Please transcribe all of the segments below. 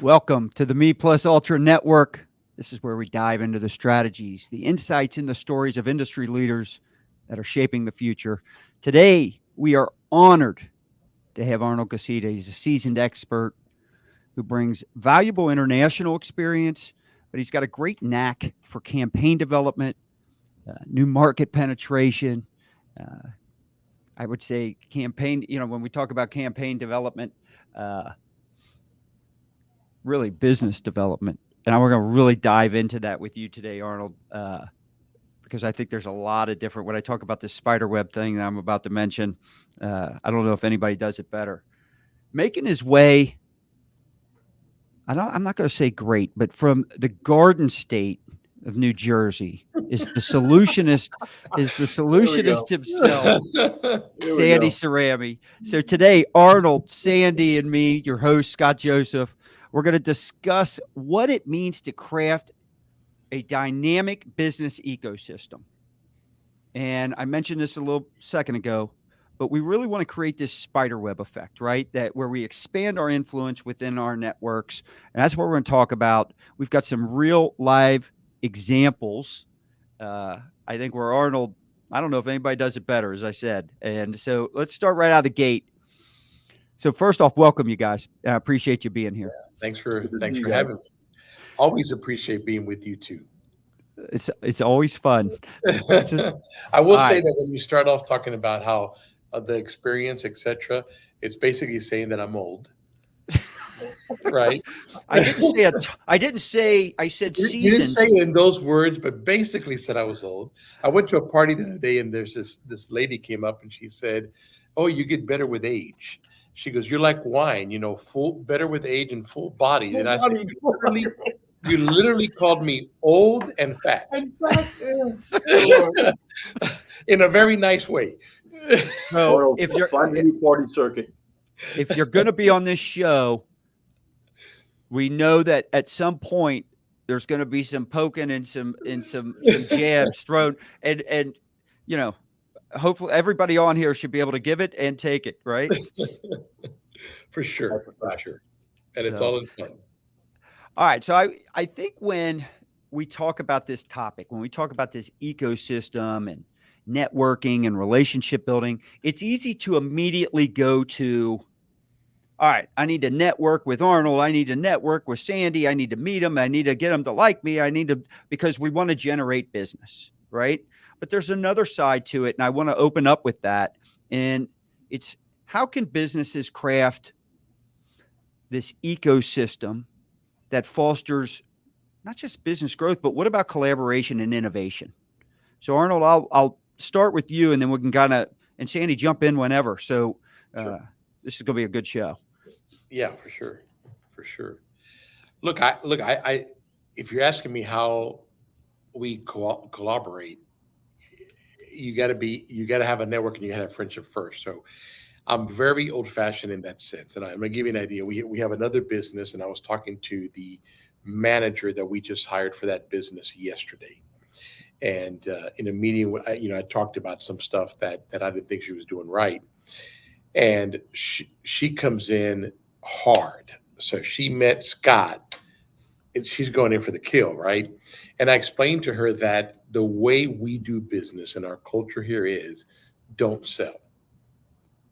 Welcome to the Me Plus Ultra Network. This is where we dive into the strategies, the insights, and the stories of industry leaders that are shaping the future. Today, we are honored to have Arnold Gacita. He's a seasoned expert who brings valuable international experience, but he's got a great knack for campaign development, new market penetration. Uh, I would say campaign, when we talk about campaign development, uh, really business development. And we're going to really dive into that with you today, Arnold, because I think there's a lot of different. When I talk about this spiderweb thing that I'm about to mention, I don't know if anybody does it better. Making his way, I'm not going to say great, but from the Garden State of New Jersey is the solutionist himself, Sandy Cerami. So today, Arnold, Sandy, and me, your host, Scott Joseph, we're going to discuss what it means to craft a dynamic business ecosystem. And I mentioned this a little second ago, but we really want to create this spiderweb effect, right? That where we expand our influence within our networks. And that's what we're going to talk about. We've got some real live examples. I think where Arnold, I don't know if anybody does it better, as I said. And so let's start right out of the gate. So first off, welcome you guys. I appreciate you being here. Thanks for having me. Always appreciate being with you too. It's always fun. I will say that when you start off talking about how the experience, etc., it's basically saying that I'm old, right? I said seasons. You didn't say it in those words, but basically said I was old. I went to a party the other day, and there's this lady came up and she said, "Oh, you get better with age." She goes, "You're like wine, better with age and full body." And I said, You literally called me old and fat. In a very nice way. So if you're party circuit, if you're going to be on this show, we know that at some point there's going to be some poking and some jabs thrown, and hopefully everybody on here should be able to give it and take it, right? For sure. And it's all in fun. All right. So I think when we talk about this topic, when we talk about this ecosystem and networking and relationship building, it's easy to immediately go to, all right, I need to network with Arnold. I need to network with Sandy. I need to meet him. I need to get him to like me. Because we want to generate business, right? But there's another side to it. And I want to open up with that. And it's how can businesses craft this ecosystem that fosters not just business growth, but what about collaboration and innovation? So Arnold, I'll start with you, and then we can and Sandy jump in whenever. So this is going to be a good show. Yeah, for sure. Look, I if you're asking me how we collaborate, you got to have a network and you got to have friendship first. So I'm very old fashioned in that sense. And I'm going to give you an idea. We have another business, and I was talking to the manager that we just hired for that business yesterday. And in a meeting, I talked about some stuff that I didn't think she was doing right. And she comes in hard. So she met Scott, and she's going in for the kill, right? And I explained to her that the way we do business in our culture here is don't sell.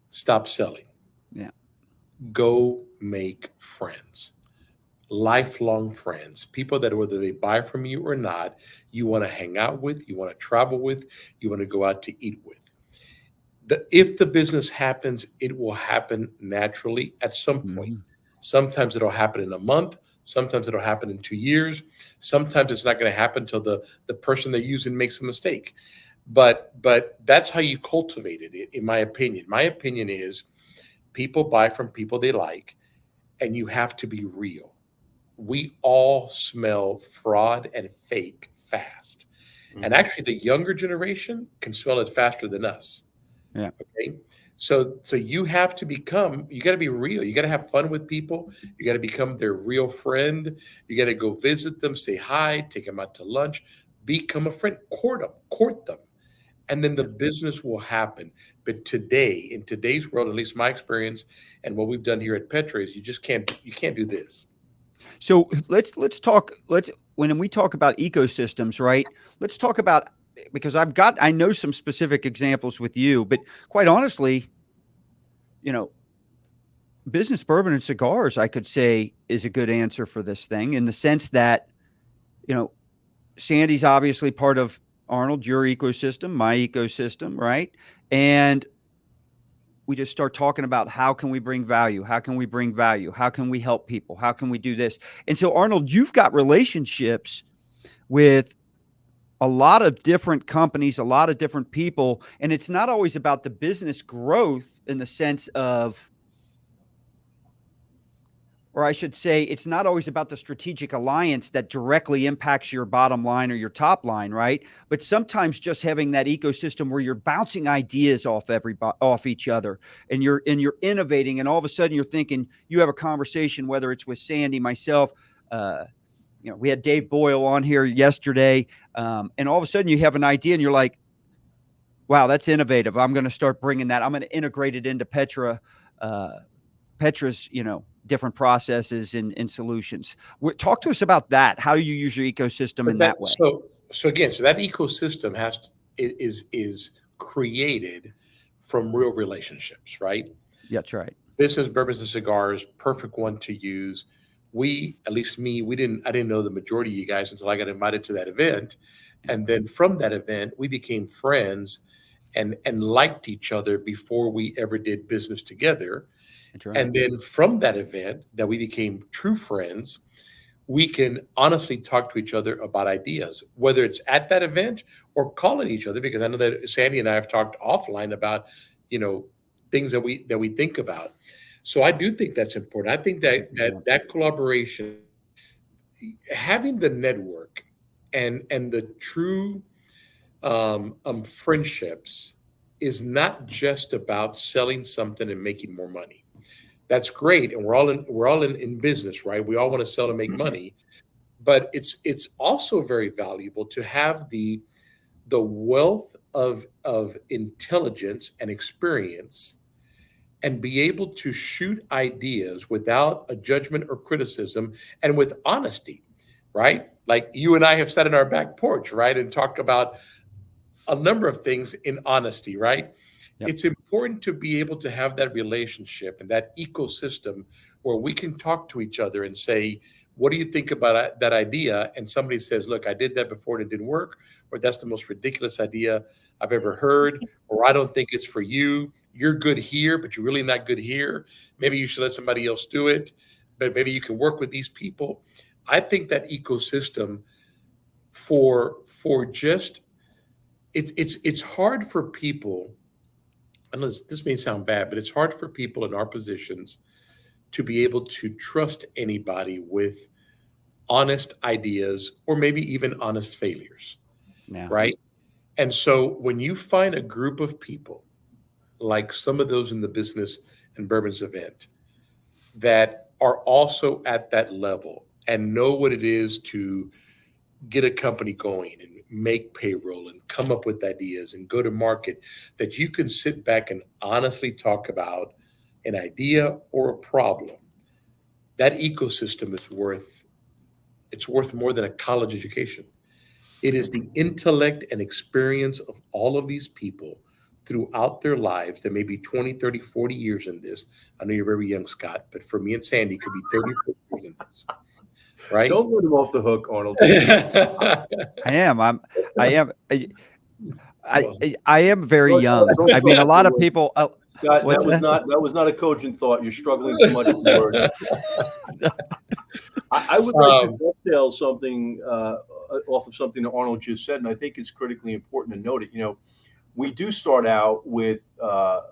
Stop selling. Yeah. Go make friends. Lifelong friends. People that whether they buy from you or not, you want to hang out with, you want to travel with, you want to go out to eat with. If the business happens, it will happen naturally at some point. Mm-hmm. Sometimes it'll happen in a month. Sometimes it'll happen in 2 years. Sometimes it's not going to happen until the person they're using makes a mistake. But that's how you cultivate it, in my opinion. My opinion is people buy from people they like, and you have to be real. We all smell fraud and fake fast. Mm-hmm. And actually, the younger generation can smell it faster than us. Yeah. Okay. So you have to you got to be real. You got to have fun with people. You got to become their real friend. You got to go visit them, say hi, take them out to lunch, become a friend, court them. And then the business will happen. But in today's world, at least my experience and what we've done here at Petra is you can't do this. So let's talk. Let's when we talk about ecosystems, right? Let's talk about because I know some specific examples with you, but quite honestly, you know, business bourbon and cigars, I could say, is a good answer for this thing in the sense that you know Sandy's obviously part of Arnold, your ecosystem, my ecosystem, right? And we just start talking about how can we bring value? How can we bring value? How can we help people? How can we do this? And so, Arnold, you've got relationships with a lot of different companies, a lot of different people. And it's not always about the business growth in the sense of, or I should say, it's not always about the strategic alliance that directly impacts your bottom line or your top line, right? But sometimes just having that ecosystem where you're bouncing ideas off off each other, and you're innovating, and all of a sudden you're thinking you have a conversation, whether it's with Sandy, myself, we had Dave Boyle on here yesterday, and all of a sudden you have an idea, and you're like, wow, that's innovative. I'm going to start bringing that. I'm going to integrate it into Petra's, different processes and solutions. Talk to us about that. How do you use your ecosystem But in that way? so that ecosystem is created from real relationships, right? Yeah, that's right. Business bourbons and cigars, perfect one to use. At least me, I didn't know the majority of you guys until I got invited to that event. And then from that event, we became friends and liked each other before we ever did business together. That's right. And then from that event that we became true friends, we can honestly talk to each other about ideas, whether it's at that event or calling each other, because I know that Sandy and I have talked offline about, things that we think about. So I do think that's important. I think that collaboration, having the network and the true friendships is not just about selling something and making more money. That's great, and we're all in business, right? We all want to sell and make money, but it's also very valuable to have the wealth of intelligence and experience and be able to shoot ideas without a judgment or criticism and with honesty, right? Like you and I have sat in our back porch, right, and talked about a number of things in honesty, right? Yep. It's important to be able to have that relationship and that ecosystem where we can talk to each other and say, what do you think about that idea? And somebody says, look, I did that before and it didn't work, or that's the most ridiculous idea I've ever heard, or I don't think it's for you. You're good here, but you're really not good here. Maybe you should let somebody else do it, but maybe you can work with these people. I think that ecosystem for just it's hard for people, and this may sound bad, but it's hard for people in our positions to be able to trust anybody with honest ideas or maybe even honest failures, Yeah. right? And so when you find a group of people like some of those in the business and bourbons event that are also at that level and know what it is to get a company going and make payroll and come up with ideas and go to market, that you can sit back and honestly talk about an idea or a problem, that ecosystem is worth more than a college education. It is the intellect and experience of all of these people throughout their lives that may be 20, 30, 40 years in this. I know you're very young, Scott, but for me and Sandy, it could be 30, 40 years in this, right? Don't let him off the hook, Arnold. I am. I am. Well, I am very Don't- young. don't I mean, a talk lot of afterwards. people. Scott, What's that was that? not a cogent thought. You're struggling too much with words. I would like to dovetail something off of something that Arnold just said, and I think it's critically important to note it. We do start out with the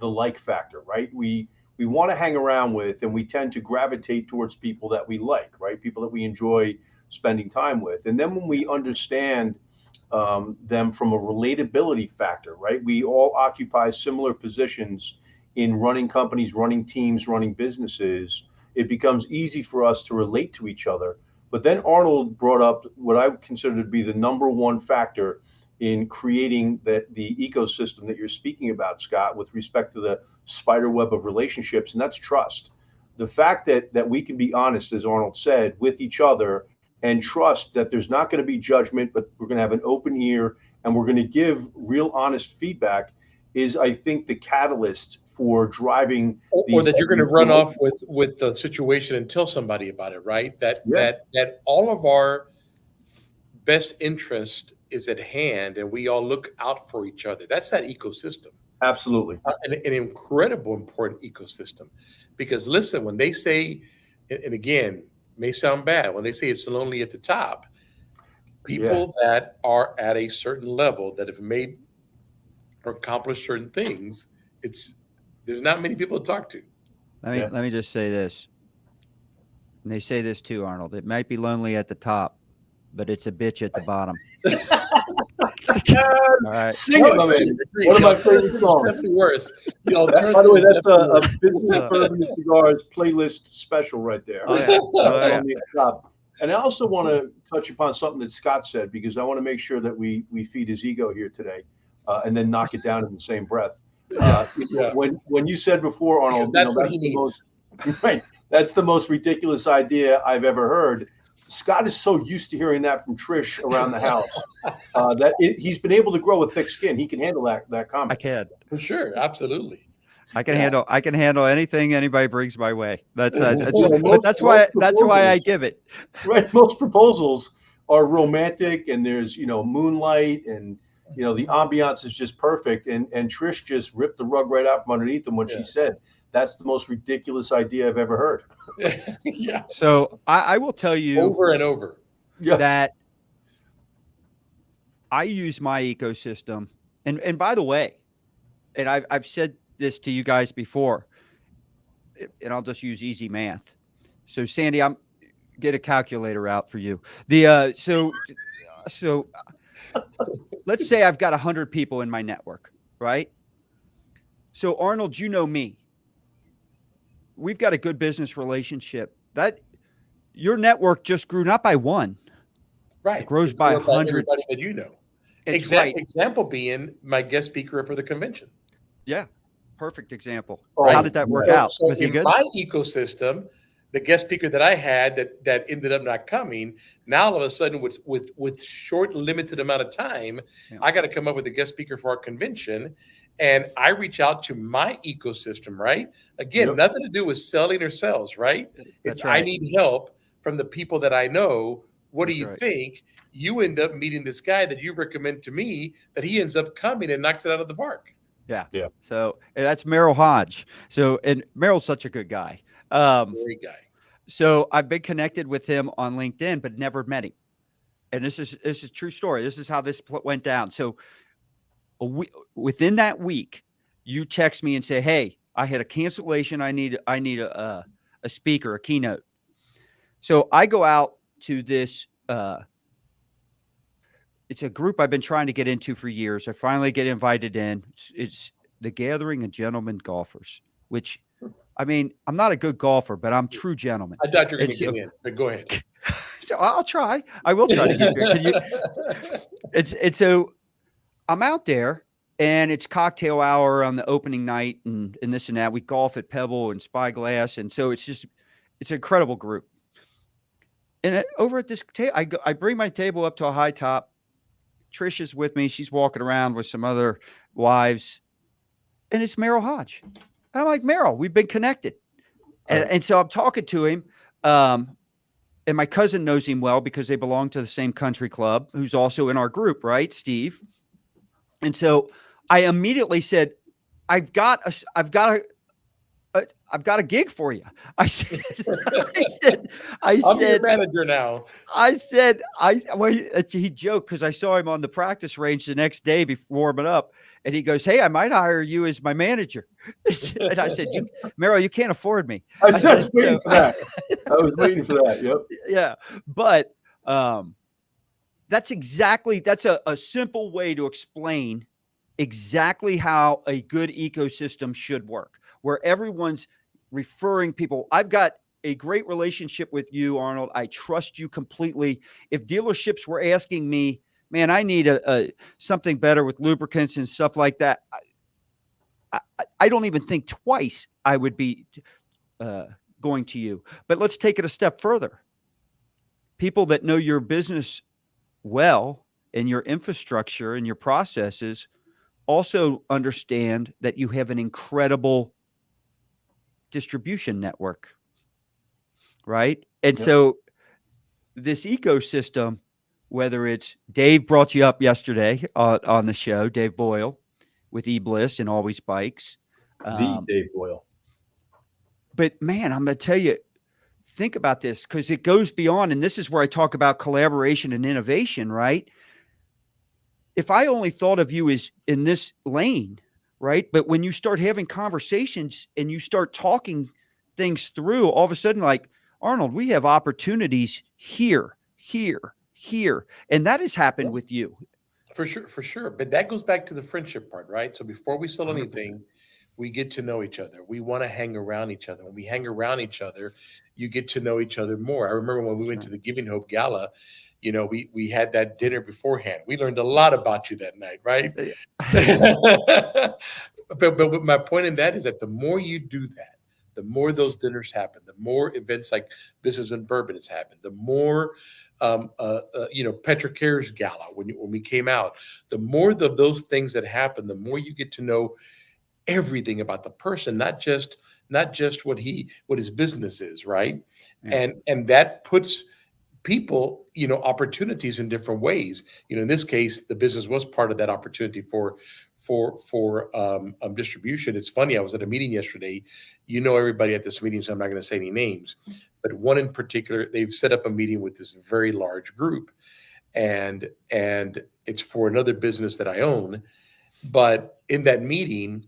like factor, right? We want to hang around with, and we tend to gravitate towards people that we like, right? People that we enjoy spending time with, and then when we understand them from a relatability factor, right? We all occupy similar positions in running companies, running teams, running businesses. It becomes easy for us to relate to each other. But then Arnold brought up what I consider to be the number one factor in creating the ecosystem that you're speaking about, Scott, with respect to the spider web of relationships, and that's trust. the fact that we can be honest, as Arnold said, with each other and trust that there's not going to be judgment, but we're going to have an open ear and we're going to give real honest feedback is, I think, the catalyst for driving or that you're going to run off with the situation and tell somebody about it, right? That all of our best interest is at hand and we all look out for each other. That's that ecosystem. Absolutely. An incredible important ecosystem. Because listen, when they say, and again, may sound bad, when they say it's lonely at the top, people that are at a certain level that have made or accomplished certain things, there's not many people to talk to. Let me just say this. And they say this too, Arnold. It might be lonely at the top, but it's a bitch at the bottom. All right. Sing it, my man. One of my favorite songs. Definitely worse. By the way, that's a Business Bourbon and Cigars playlist special right there. Oh, yeah. Oh, yeah. And I also want to touch upon something that Scott said, because I want to make sure that we feed his ego here today, and then knock it down in the same breath. When you said before, Arnold, that's what he needs. Right. That's the most ridiculous idea I've ever heard. Scott is so used to hearing that from Trish around the house he's been able to grow a thick skin. He can handle that comment. I can. For sure. Absolutely. I can handle anything anybody brings my way. That's why I give it. Right. Most proposals are romantic and there's, moonlight and, the ambiance is just perfect. And Trish just ripped the rug right out from underneath them when she said, that's the most ridiculous idea I've ever heard. Yeah. So I will tell you over and over that I use my ecosystem. And by the way, and I've said this to you guys before, and I'll just use easy math. So Sandy, get a calculator out for you. So let's say I've got 100 people in my network, right? So Arnold, you know me. We've got a good business relationship. That your network just grew not by one, right? It grows by hundreds. That you know. Example being my guest speaker for the convention. Yeah, perfect example. Right. How did that work out? So was he good? My ecosystem, the guest speaker that I had that ended up not coming. Now all of a sudden, with short limited amount of time, I got to come up with a guest speaker for our convention. And I reach out to my ecosystem, right? Again, nothing to do with selling or sales, right? That's right. I need help from the people that I know. What do you think? You end up meeting this guy that you recommend to me that he ends up coming and knocks it out of the park. Yeah. So that's Merrill Hodge. And Merrill's such a good guy. Great guy. So I've been connected with him on LinkedIn, but never met him. And this is a true story. This is how this went down. So within that week, you text me and say, "Hey, I had a cancellation. I need a speaker, a keynote." So I go out to this. It's a group I've been trying to get into for years. I finally get invited in. It's the Gathering of Gentlemen Golfers, which, I mean, I'm not a good golfer, but I'm true gentleman. I thought you were going to get in, but go ahead. So I'll try. I will try to get there. So I'm out there, and it's cocktail hour on the opening night, and this and that. We golf at Pebble and Spyglass, and so it's an incredible group. And over at this table, I bring my table up to a high top. Trish is with me. She's walking around with some other wives, and it's Merrill Hodge. And I'm like, Merrill, we've been connected. And so I'm talking to him. And my cousin knows him well because they belong to the same country club, who's also in our group, right, Steve? And so I immediately said, I've got a gig for you. I said, I'm your manager now. He joked because I saw him on the practice range the next day before warming up. And he goes, "Hey, I might hire you as my manager." And I said, Merrill, you can't afford me. I was waiting for that. I was waiting for that. Yep. Yeah. But that's a simple way to explain exactly how a good ecosystem should work, where everyone's referring people. I've got a great relationship with you, Arnold. I trust you completely. If dealerships were asking me, man, I need something better with lubricants and stuff like that, I don't even think twice I would be going to you. But let's take it a step further. People that know your business well and your infrastructure and your processes also understand that you have an incredible distribution network, right? And Yep. so this ecosystem, whether it's Dave brought you up yesterday on the show, Dave Boyle with eBliss and Always Bikes. The Dave Boyle. But man, I'm going to tell you, think about this because it goes beyond, and this is where I talk about collaboration and innovation, right? If I only thought of you as in this lane, right? But when you start having conversations and you start talking things through, all of a sudden, like, Arnold, we have opportunities here, here, here. And that has happened with you. For sure. But that goes back to the friendship part, right? So before we sell 100%. anything, we get to know each other. We want to hang around each other. When we hang around each other, you get to know each other more. I remember when we went to the Giving Hope Gala, we had that dinner beforehand. We learned a lot about you that night, right? but my point in that is that the more you do that, the more those dinners happen, the more events like Business and Bourbon has happened, the more Petra Cares Gala when we came out, the more of those things that happen, the more you get to know everything about the person, not just what his business is, right? Yeah. And that puts people, opportunities in different ways. In this case, the business was part of that opportunity for distribution. It's funny. I was at a meeting yesterday. Everybody at this meeting, so I'm not going to say any names, but one in particular, they've set up a meeting with this very large group, and it's for another business that I own. But in that meeting,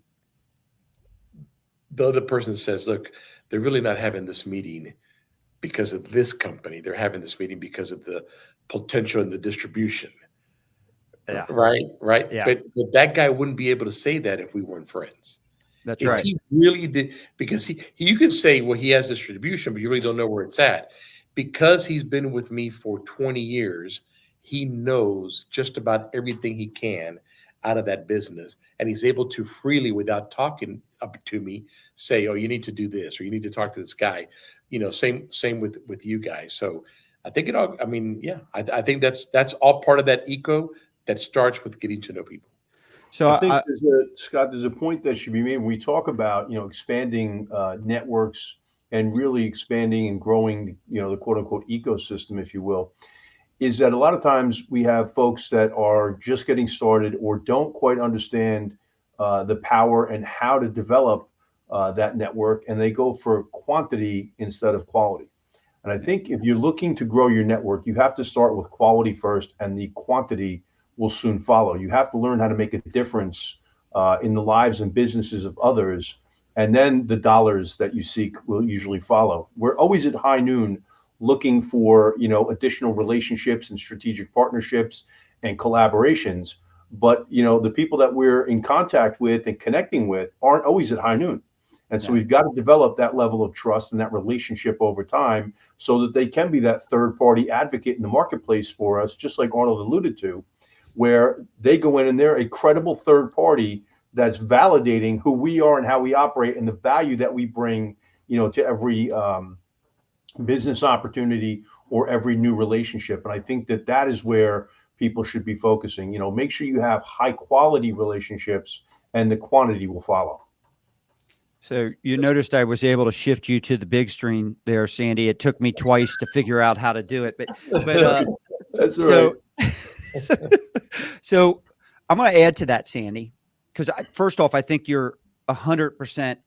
the other person says, "Look, they're really not having this meeting because of this company. They're having this meeting because of the potential in the distribution." Yeah. Right. Yeah. But that guy wouldn't be able to say that if we weren't friends. That's If right. he really did, because you could say, well, he has distribution, but you really don't know where it's at. Because he's been with me for 20 years, he knows just about everything he can out of that business. And he's able to freely, without talking up to me, say, oh, you need to do this, or you need to talk to this guy. Same with you guys. So I think I think that's all part of that eco that starts with getting to know people. So I think there's a point that should be made when we talk about, expanding networks and really expanding and growing, the quote unquote ecosystem, if you will, is that a lot of times we have folks that are just getting started or don't quite understand the power and how to develop that network, and they go for quantity instead of quality. And I think if you're looking to grow your network, you have to start with quality first, and the quantity will soon follow. You have to learn how to make a difference in the lives and businesses of others, and then the dollars that you seek will usually follow. We're always at high noon looking for additional relationships and strategic partnerships and collaborations, but the people that we're in contact with and connecting with aren't always at high noon. And so we've got to develop that level of trust and that relationship over time so that they can be that third party advocate in the marketplace for us, just like Arnold alluded to, where they go in and they're a credible third party that's validating who we are and how we operate and the value that we bring, to every business opportunity or every new relationship. And I think that is where people should be focusing. Make sure you have high quality relationships and the quantity will follow. So you noticed I was able to shift you to the big screen there, Sandy. It took me twice to figure out how to do it, but that's right. So I'm going to add to that, Sandy, because first off, I think you're 100%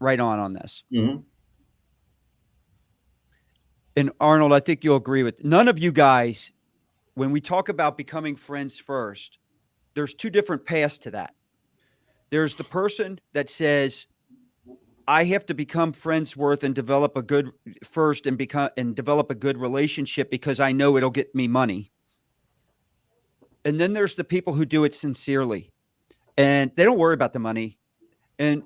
right on this. Mm-hmm. And Arnold, I think you'll agree with none of you guys. When we talk about becoming friends first, there's two different paths to that. There's the person that says, I have to become friends worth and develop a good first and develop a good relationship because I know it'll get me money. And then there's the people who do it sincerely and they don't worry about the money. And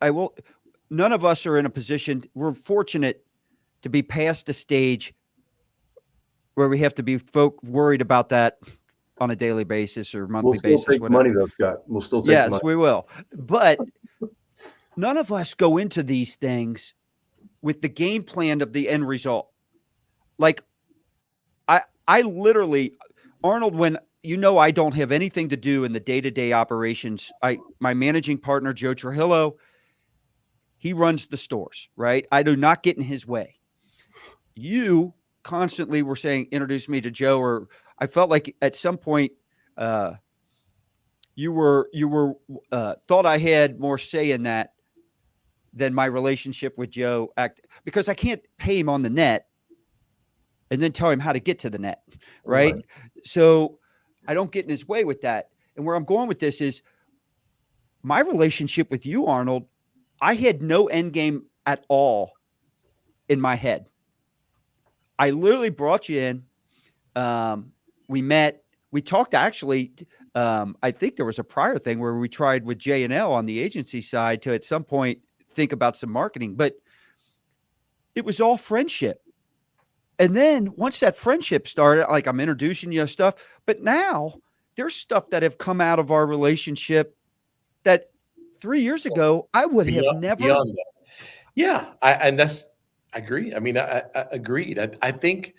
none of us are in a position. We're fortunate to be past a stage where we have to be worried about that on a daily basis or monthly basis. We'll still take money though, Scott. We'll still take money. Yes, we will. But none of us go into these things with the game plan of the end result. Like I literally, Arnold, when I don't have anything to do in the day-to-day operations. My managing partner, Joe Trujillo, he runs the stores, right? I do not get in his way. You constantly were saying, introduce me to Joe, or I felt like at some point you were thought I had more say in that than my relationship with Joe because I can't pay him on the net and then tell him how to get to the net, right? So I don't get in his way with that. And where I'm going with this is my relationship with you, Arnold. I had no end game at all in my head. I literally brought you in. We met. We talked actually. I think there was a prior thing where we tried with J&L on the agency side to at some point think about some marketing, but it was all friendship. And then once that friendship started, like I'm introducing you to stuff, but now there's stuff that have come out of our relationship that 3 years ago I would have never. Beyond that. Yeah, I agree. I mean, I agreed. I think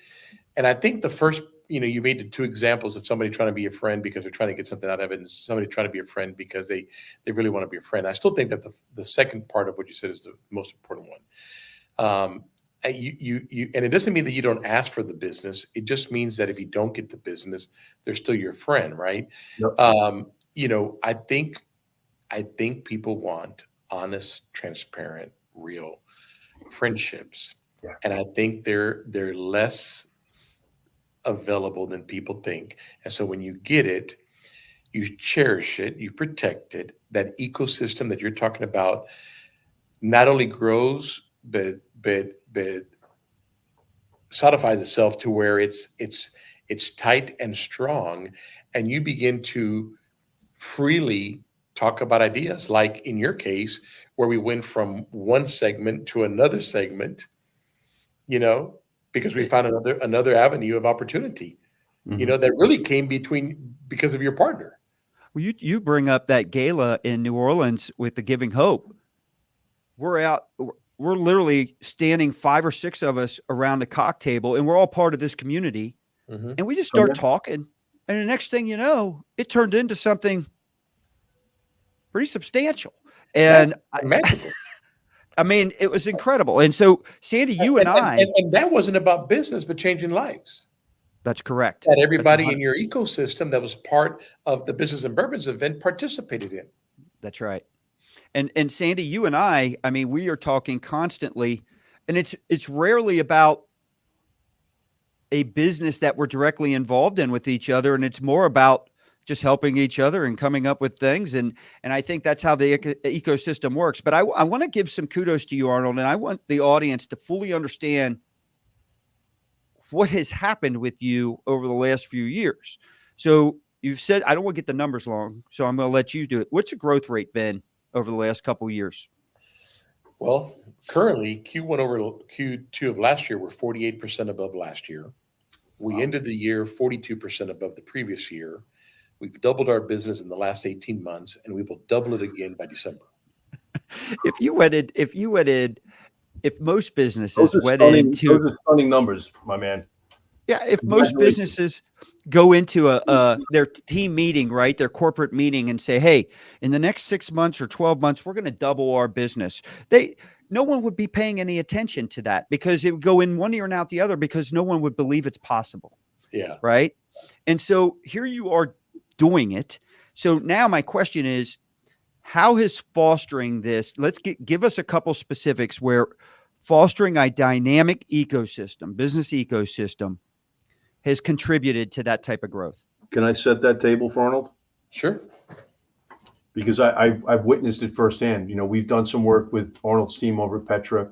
the first, you made the two examples of somebody trying to be a friend because they're trying to get something out of it, and somebody trying to be a friend because they really want to be a friend. I still think that the second part of what you said is the most important one. You and it doesn't mean that you don't ask for the business. It just means that if you don't get the business, they're still your friend, right? Yep. I think people want honest, transparent, real friendships. Yeah. And I think they're less available than people think. And so when you get it, you cherish it, you protect it. That ecosystem that you're talking about not only grows, but solidifies itself to where it's tight and strong, and you begin to freely talk about ideas, like in your case, where we went from one segment to another segment, because we found another avenue of opportunity, that really came because of your partner. Well, you bring up that gala in New Orleans with the Giving Hope. We're literally standing 5 or 6 of us around the cock table, and we're all part of this community. Mm-hmm. And we just start talking. And the next thing you know, it turned into something pretty substantial. And I mean, it was incredible. And so, Sandy, you and I. And that wasn't about business, but changing lives. That's correct. That everybody in your ecosystem that was part of the Business and Bourbons event participated in. That's right. And Sandy, you and I mean, we are talking constantly, and it's rarely about a business that we're directly involved in with each other. And it's more about just helping each other and coming up with things. And I think that's how the ecosystem works. But I want to give some kudos to you, Arnold, and I want the audience to fully understand what has happened with you over the last few years. So you've said, I don't want to get the numbers wrong, so I'm going to let you do it. What's the growth rate been over the last couple of years? Well, currently Q1 over Q2 of last year, we're 48% above last year. We ended the year 42% above the previous year. We've doubled our business in the last 18 months, and we will double it again by December. If most businesses went into those are stunning numbers, my man. Yeah, if most businesses go into their team meeting, right, their corporate meeting, and say, "Hey, in the next 6 months or 12 months, we're going to double our business," no one would be paying any attention to that, because it would go in one ear and out the other, because no one would believe it's possible. Yeah. Right. And so here you are doing it. So now my question is, how is fostering this? Let's give us a couple specifics where fostering a dynamic ecosystem, business ecosystem, has contributed to that type of growth. Can I set that table for Arnold? Sure. Because I've witnessed it firsthand. We've done some work with Arnold's team over at Petra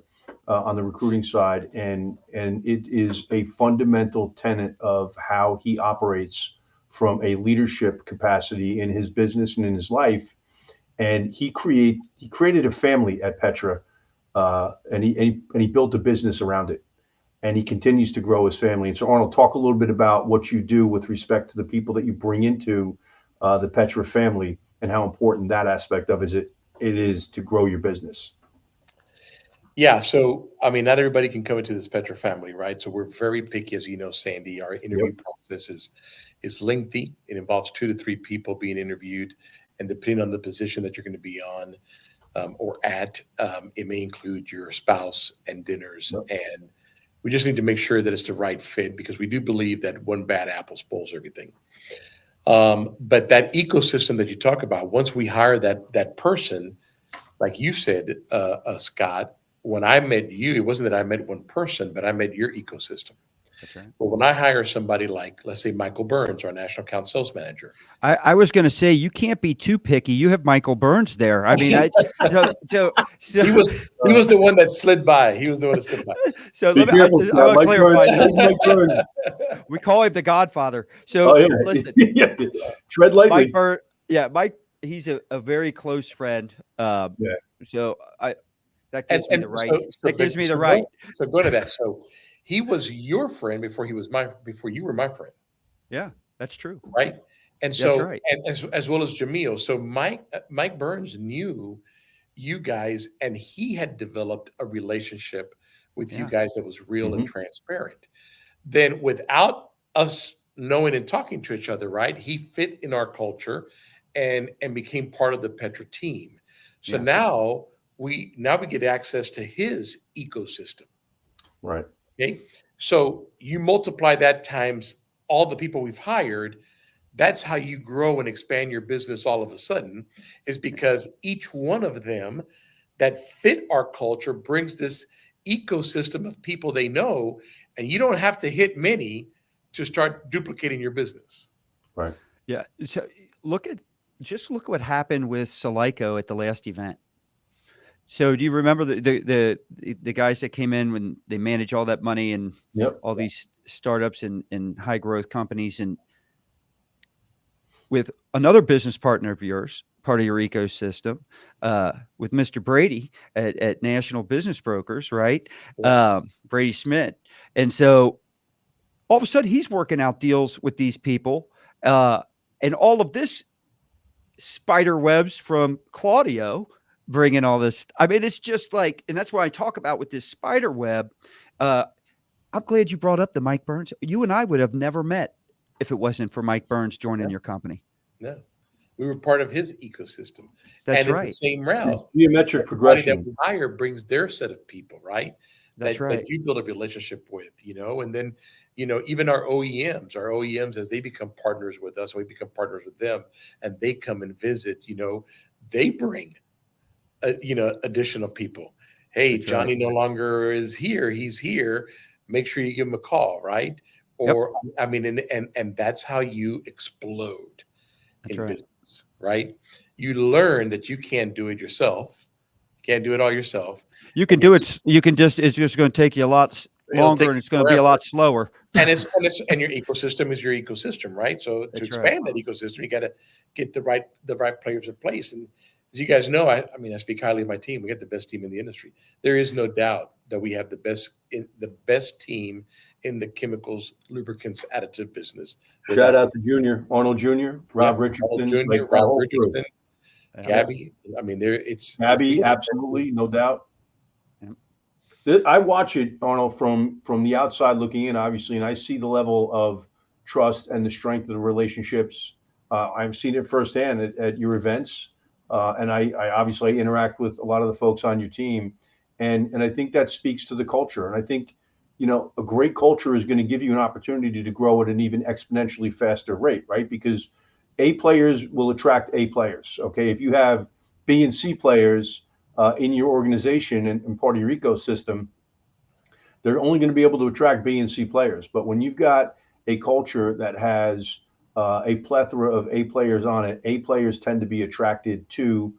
on the recruiting side, and it is a fundamental tenet of how he operates from a leadership capacity in his business and in his life. And he created a family at Petra, and he built a business around it, and he continues to grow his family. And so, Arnold, talk a little bit about what you do with respect to the people that you bring into the Petra family, and how important that aspect of it is to grow your business. Yeah. So, I mean, not everybody can come into this Petra family, right? So we're very picky, as you know, Sandy. Our interview Yep. process is lengthy. It involves 2 to 3 people being interviewed, and depending on the position that you're going to be on or at, it may include your spouse and dinners. Yep. And we just need to make sure that it's the right fit because we do believe that one bad apple spoils everything. But that ecosystem that you talk about, once we hire that person, like you said, Scott, when I met you, it wasn't that I met one person, but I met your ecosystem. That's right. But when I hire somebody like, let's say, Michael Burns, our national account sales manager, I was going to say you can't be too picky. You have Michael Burns there. I mean, he was the one that slid by. He was the one that slid by. so Be let me. I careful, want to Mike clarify. Burns. Mike Burns. We call him the Godfather. Oh, So yeah. listen, Yeah. Tread lightly. Mike Burns. Yeah, Mike. He's a very close friend. Yeah. So that gives me the right. So That gives me the right. So go to that. So he was your friend before you were my friend. Yeah, that's true. Right. And That's so, right. and as well as Jamil. So Mike Burns knew you guys, and he had developed a relationship with you Yeah. guys that was real and Mhm. transparent. Then, without us knowing and talking to each other, right? He fit in our culture, and became part of the Petra team. So Yeah. now we get access to his ecosystem. Right. Okay. So you multiply that times all the people we've hired. That's how you grow and expand your business all of a sudden, is because each one of them that fit our culture brings this ecosystem of people they know, and you don't have to hit many to start duplicating your business. Right. Yeah. So look what happened with Solico at the last event. So do you remember the guys that came in when they manage all that money and Yep. all these startups and high growth companies, and with another business partner of yours, part of your ecosystem, with Mr. Brady at National Business Brokers, right? Yeah. Brady Smith. And so all of a sudden he's working out deals with these people. And all of this spider webs from Claudio bringing all this. I mean, it's just like, and that's why I talk about with this spider web. I'm glad you brought up the Mike Burns. You and I would have never met if it wasn't for Mike Burns joining your company. No, we were part of his ecosystem. That's and in right. the same route, Geometric everybody that progression. we hire brings their set of people, right? That's right. That you build a relationship with, and then, even our OEMs, as they become partners with us, we become partners with them, and they come and visit, they bring, additional people. Hey, That's Johnny right. no longer is here. He's here. Make sure you give him a call, right? Yep. Or, I mean, and that's how you explode That's in right. business, right? You learn that you can't do it yourself. Can't do it all yourself. You can do it. You can just, it's just going to take you a lot longer and it's going to be a lot slower. And your ecosystem is your ecosystem, right? So to expand that ecosystem, you got to get the right players in place. And as you guys know, I speak highly of my team. We got the best team in the industry. There is no doubt that we have the best team in the chemicals, lubricants, additive business. Shout out to Junior, Arnold Jr., Rob Richardson, Arnold Jr., like Rob Richardson, Yeah. Gabby. I mean, Gabby, absolutely, no doubt. I watch it, Arnold, from the outside looking in, obviously, and I see the level of trust and the strength of the relationships. I've seen it firsthand at your events, and I obviously interact with a lot of the folks on your team, and I think that speaks to the culture. And I think, a great culture is going to give you an opportunity to grow at an even exponentially faster rate, right? Because A players will attract A players. Okay, if you have B and C players in your organization and part of your ecosystem, they're only going to be able to attract B and C players. But when you've got a culture that has a plethora of A players on it, A players tend to be attracted to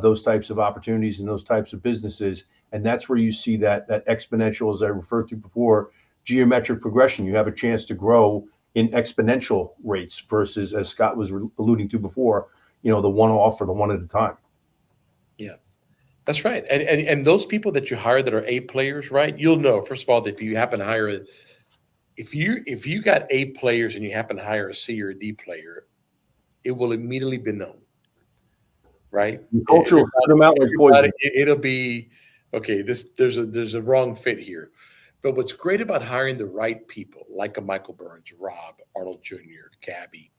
those types of opportunities and those types of businesses. And that's where you see that exponential, as I referred to before, geometric progression. You have a chance to grow in exponential rates versus, as Scott was alluding to before, the one-off or the one at a time. Yeah. That's right. And those people that you hire that are A players, right? You'll know, first of all, that if you happen to hire if you got A players and you happen to hire a C or a D player, it will immediately be known. Right? The culture will put them out like poison. It'll be Okay, there's a wrong fit here. But what's great about hiring the right people, like a Michael Burns, Rob, Arnold Jr., Gabby,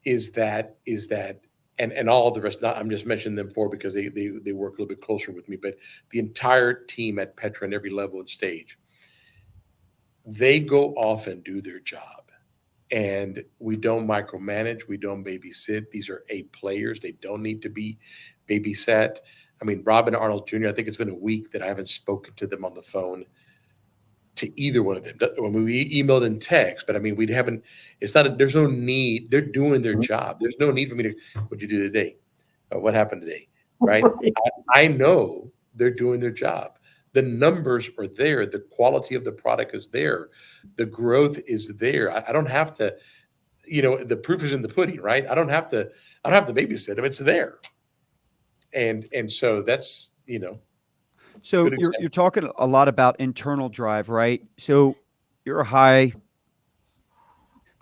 is that and all the rest. Not I'm just mentioning them for because they work a little bit closer with me, but the entire team at Petra and every level and stage, they go off and do their job. And we don't micromanage, we don't babysit. These are A players. They don't need to be babysat. I mean, Rob and Arnold Jr., I think it's been a week that I haven't spoken to them on the phone, to either one of them. When we emailed and text, but I mean, we haven't, it's not, there's no need. They're doing their job. There's no need for me to, what'd you do today? What happened today? Right? I know they're doing their job. The numbers are there. The quality of the product is there. The growth is there. I don't have to, the proof is in the pudding, right? I don't have to babysit them. It's there. And so that's, So good you're talking a lot about internal drive, right? So you're high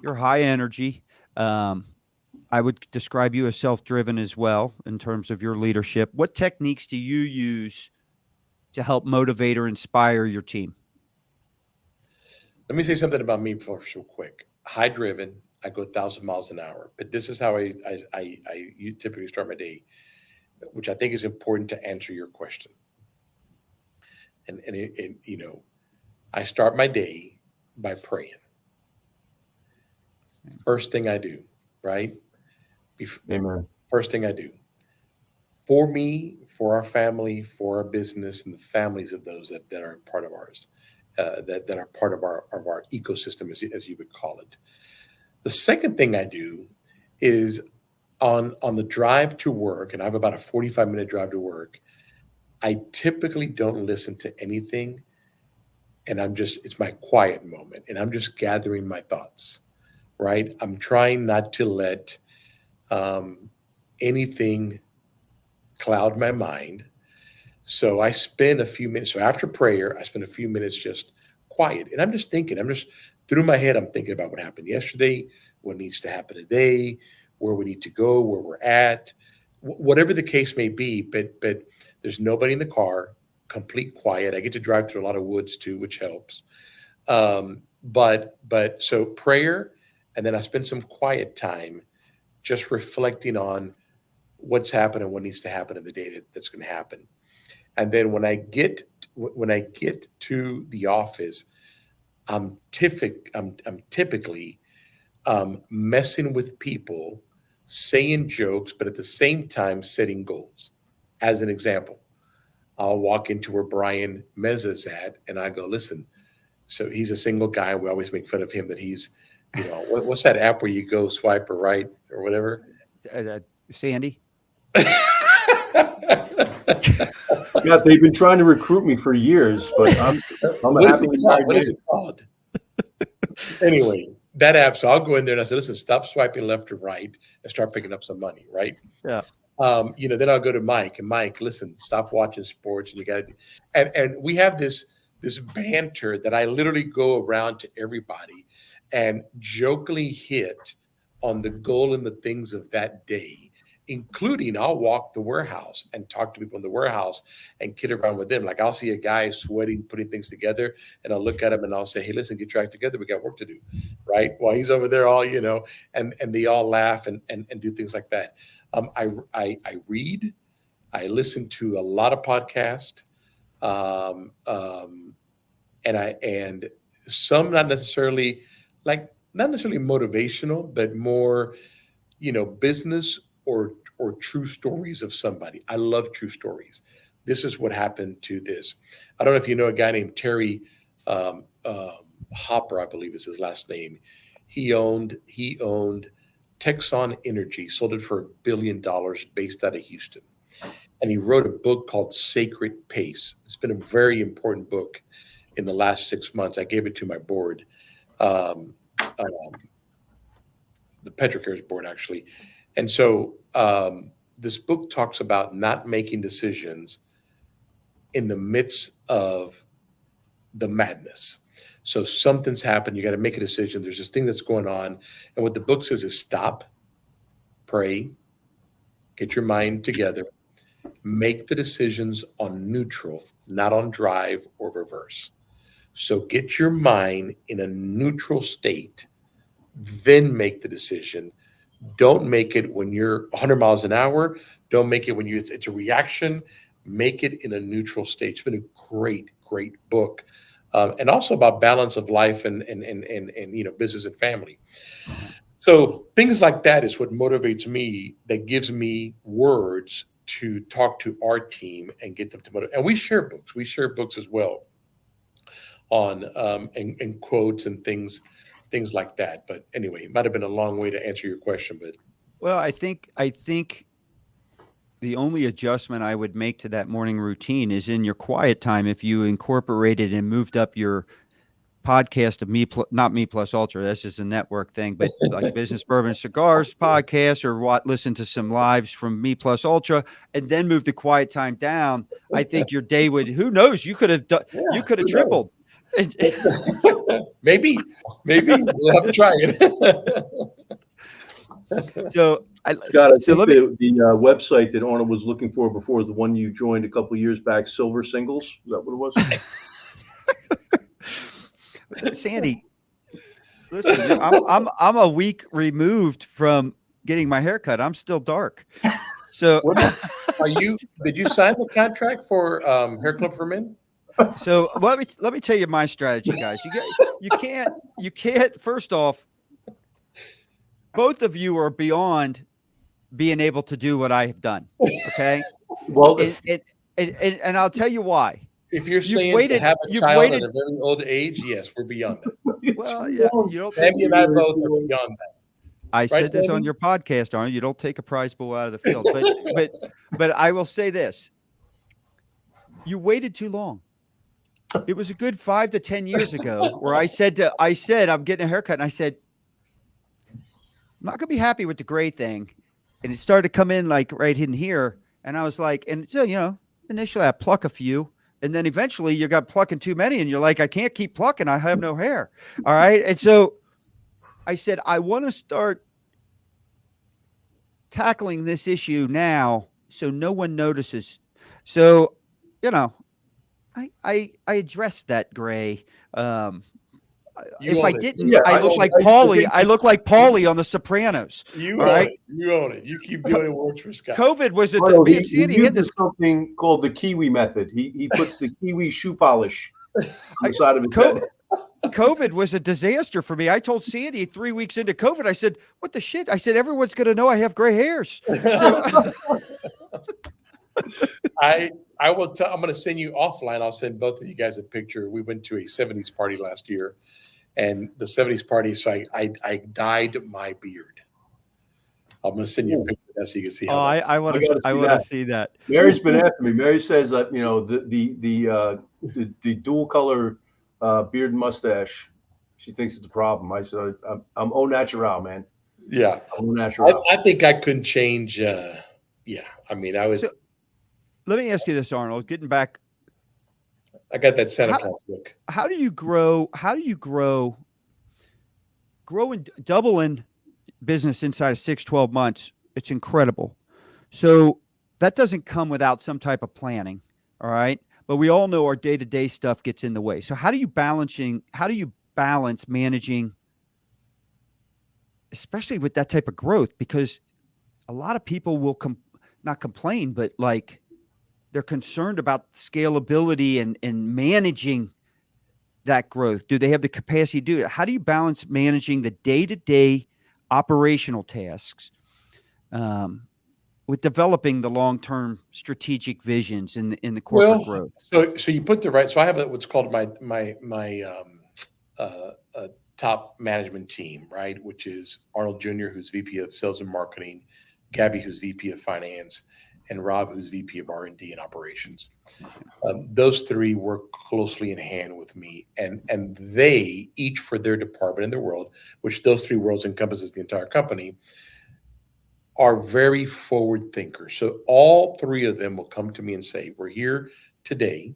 energy. I would describe you as self-driven as well in terms of your leadership. What techniques do you use to help motivate or inspire your team? Let me say something about me for real quick. High driven, I go 1,000 miles an hour, but this is how I typically start my day, which I think is important to answer your question. And I start my day by praying. First thing I do, right? Amen. First thing I do for me, for our family, for our business, and the families of those that are part of ours, that are part of our ecosystem, as you would call it. The second thing I do is on the drive to work, and I have about a 45-minute drive to work. I typically don't listen to anything, and it's my quiet moment, and I'm just gathering my thoughts, right? I'm trying not to let anything cloud my mind. So I spend a few minutes. So after prayer, I spend a few minutes just quiet, and I'm just thinking. I'm just through my head. I'm thinking about what happened yesterday, what needs to happen today, where we need to go, where we're at, whatever the case may be. But there's nobody in the car. Complete quiet. I get to drive through a lot of woods too, which helps. But so prayer, and then I spend some quiet time just reflecting on what's happened and what needs to happen in the day that's going to happen. And then when I get to the office, I'm typically messing with people, saying jokes, but at the same time setting goals. As an example, I'll walk into where Brian Meza's at, and I go, listen. So he's a single guy. We always make fun of him that he's, what's that app where you go swipe or right or whatever? Sandy? Yeah, they've been trying to recruit me for years, but I'm What is happily it called? married What is man. it called? Anyway, that app. So I'll go in there and I said, listen, stop swiping left or right and start picking up some money, right? Yeah. Then I'll go to Mike and Mike, listen, stop watching sports and you got to, and we have this banter that I literally go around to everybody and jokingly hit on the goal and the things of that day, including I'll walk the warehouse and talk to people in the warehouse and kid around with them. Like I'll see a guy sweating, putting things together, and I'll look at him and I'll say, hey, listen, get your act together. We got work to do, right? While he's over there all, and they all laugh and do things like that. I read, I listen to a lot of podcasts, and some not necessarily motivational, but more, business or true stories of somebody. I love true stories. This is what happened to this. I don't know if you know a guy named Terry Hopper, I believe is his last name. He owned Texon Energy, sold it for $1 billion, based out of Houston. And he wrote a book called Sacred Pace. It's been a very important book in the last 6 months. I gave it to my board, the Petrocares board, actually. And so this book talks about not making decisions in the midst of the madness. So something's happened. You got to make a decision. There's this thing that's going on. And what the book says is stop, pray, get your mind together, make the decisions on neutral, not on drive or reverse. So get your mind in a neutral state, then make the decision. Don't make it when you're 100 miles an hour. Don't make it when it's a reaction. Make it in a neutral state. It's been a great, great book, and also about balance of life and business and family. So things like that is what motivates me. That gives me words to talk to our team and get them to motivate. And we share books. We share books as well on and quotes and things like that. But anyway, it might have been a long way to answer your question, but Well, I think the only adjustment I would make to that morning routine is in your quiet time. If you incorporated and moved up your podcast of not me plus ultra, that's just a network thing, but like Business Bourbon Cigars podcast, or listen to some lives from me plus ultra, and then move the quiet time down. I think your day would, who knows, you could have yeah, tripled. maybe we'll have to try it. So Scott, I so think let me, the website that Arnold was looking for before is the one you joined a couple of years back, Silver Singles. Is that what it was? Sandy, listen, I'm a week removed from getting my hair cut. I'm still dark. So Did you sign the contract for Hair Club for Men? So let me tell you my strategy, guys. You can't. First off, both of you are beyond being able to do what I have done. Okay, Well, and I'll tell you why. If you're saying to have a child at a very old age, yes, we're beyond that. Well, yeah, you don't. Sandy and I both are beyond that. I said this on your podcast, Arnold. You don't take a prize bull out of the field, but I will say this: you waited too long. It was a good 5 to 10 years ago where I said I'm getting a haircut, and I said I'm not gonna be happy with the gray thing, and it started to come in like right in here, and I was like, and so initially I pluck a few, and then eventually you got plucking too many, and you're like, I can't keep plucking, I have no hair. All right, and so I said I want to start tackling this issue now so no one notices. So I addressed that gray. If I didn't, I look like Paulie. I look like Paulie on The Sopranos. You own it. You own it. You keep doing it. Works for Scott. COVID was a he uses something called the Kiwi method. He puts the Kiwi shoe polish on the side of his head. COVID was a disaster for me. I told Sandy 3 weeks into COVID, I said, "What the shit?" I said, "Everyone's going to know I have gray hairs." So, I will tell. I'm going to send you offline. I'll send both of you guys a picture. We went to a 70s party last year, and the 70s party. So I dyed my beard. I'm going to send you a picture of that so you can see. How I want to see that. Mary's been after me. Mary says that the dual color beard and mustache. She thinks it's a problem. I said I'm au natural, man. Yeah, I'm au natural. I think I couldn't change. Yeah, I mean, I was. So, let me ask you this, Arnold. Getting back, I got that Santa Claus look. How do you grow? Grow and double in business inside of 6-12 months? It's incredible. So that doesn't come without some type of planning. All right. But we all know our day-to-day stuff gets in the way. So how do you balance managing, especially with that type of growth? Because a lot of people will not complain, but like they're concerned about scalability and managing that growth. Do they have the capacity to do it? How do you balance managing the day-to-day operational tasks with developing the long-term strategic visions in the corporate growth? So you put the right. So I have what's called my top management team, right? Which is Arnold Jr., who's VP of Sales and Marketing, Gabby, who's VP of Finance, and Rob, who's VP of R&D and Operations. Those three work closely in hand with me, and they each for their department in their world, which those three worlds encompasses the entire company, are very forward thinkers. So all three of them will come to me and say, we're here today,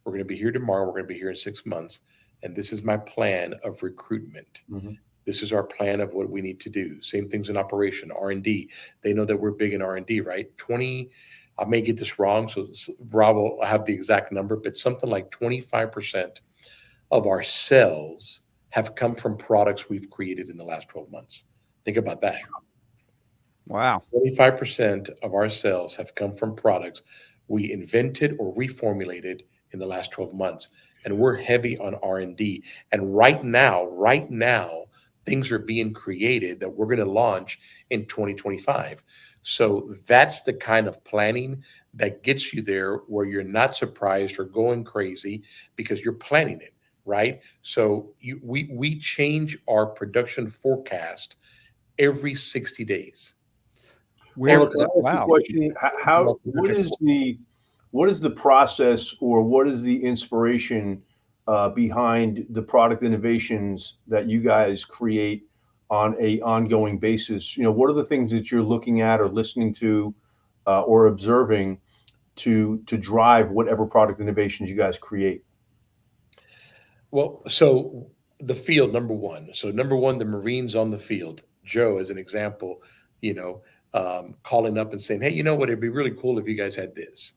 we're going to be here tomorrow, we're going to be here in 6 months, and this is my plan of recruitment. Mm-hmm. This is our plan of what we need to do. Same things in operation, R&D. They know that we're big in R&D, right? I may get this wrong, so Rob will have the exact number, but something like 25% of our sales have come from products we've created in the last 12 months. Think about that. Wow. 25% of our sales have come from products we invented or reformulated in the last 12 months. And we're heavy on R&D. And right now, things are being created that we're going to launch in 2025. So that's the kind of planning that gets you there where you're not surprised or going crazy because you're planning it, right? So we change our production forecast every 60 days. Well, can I ask you a Wow. question? What is the process or what is the inspiration behind the product innovations that you guys create on a ongoing basis? What are the things that you're looking at or listening to or observing to drive whatever product innovations you guys create? Well, so the field, number one. So number one, the Marines on the field. Joe, as an example, calling up and saying, "Hey, you know what? It'd be really cool if you guys had this."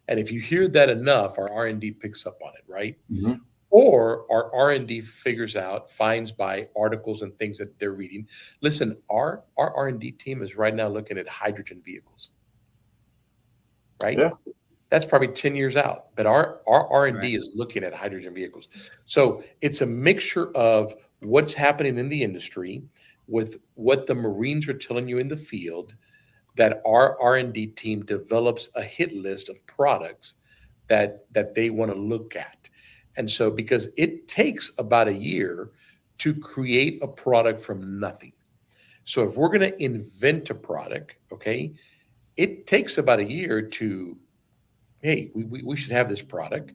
And if you hear that enough, our R&D picks up on it, right? Mhm. Or our R&D figures out, finds by articles and things that they're reading. Listen, our R&D team is right now looking at hydrogen vehicles, right? Yeah. That's probably 10 years out, but our Right. R&D is looking at hydrogen vehicles. So it's a mixture of what's happening in the industry with what the Marines are telling you in the field, that our R&D team develops a hit list of products that they want to look at. And so because it takes about a year to create a product from nothing. So if we're going to invent a product, okay, it takes about a year to, hey, we should have this product.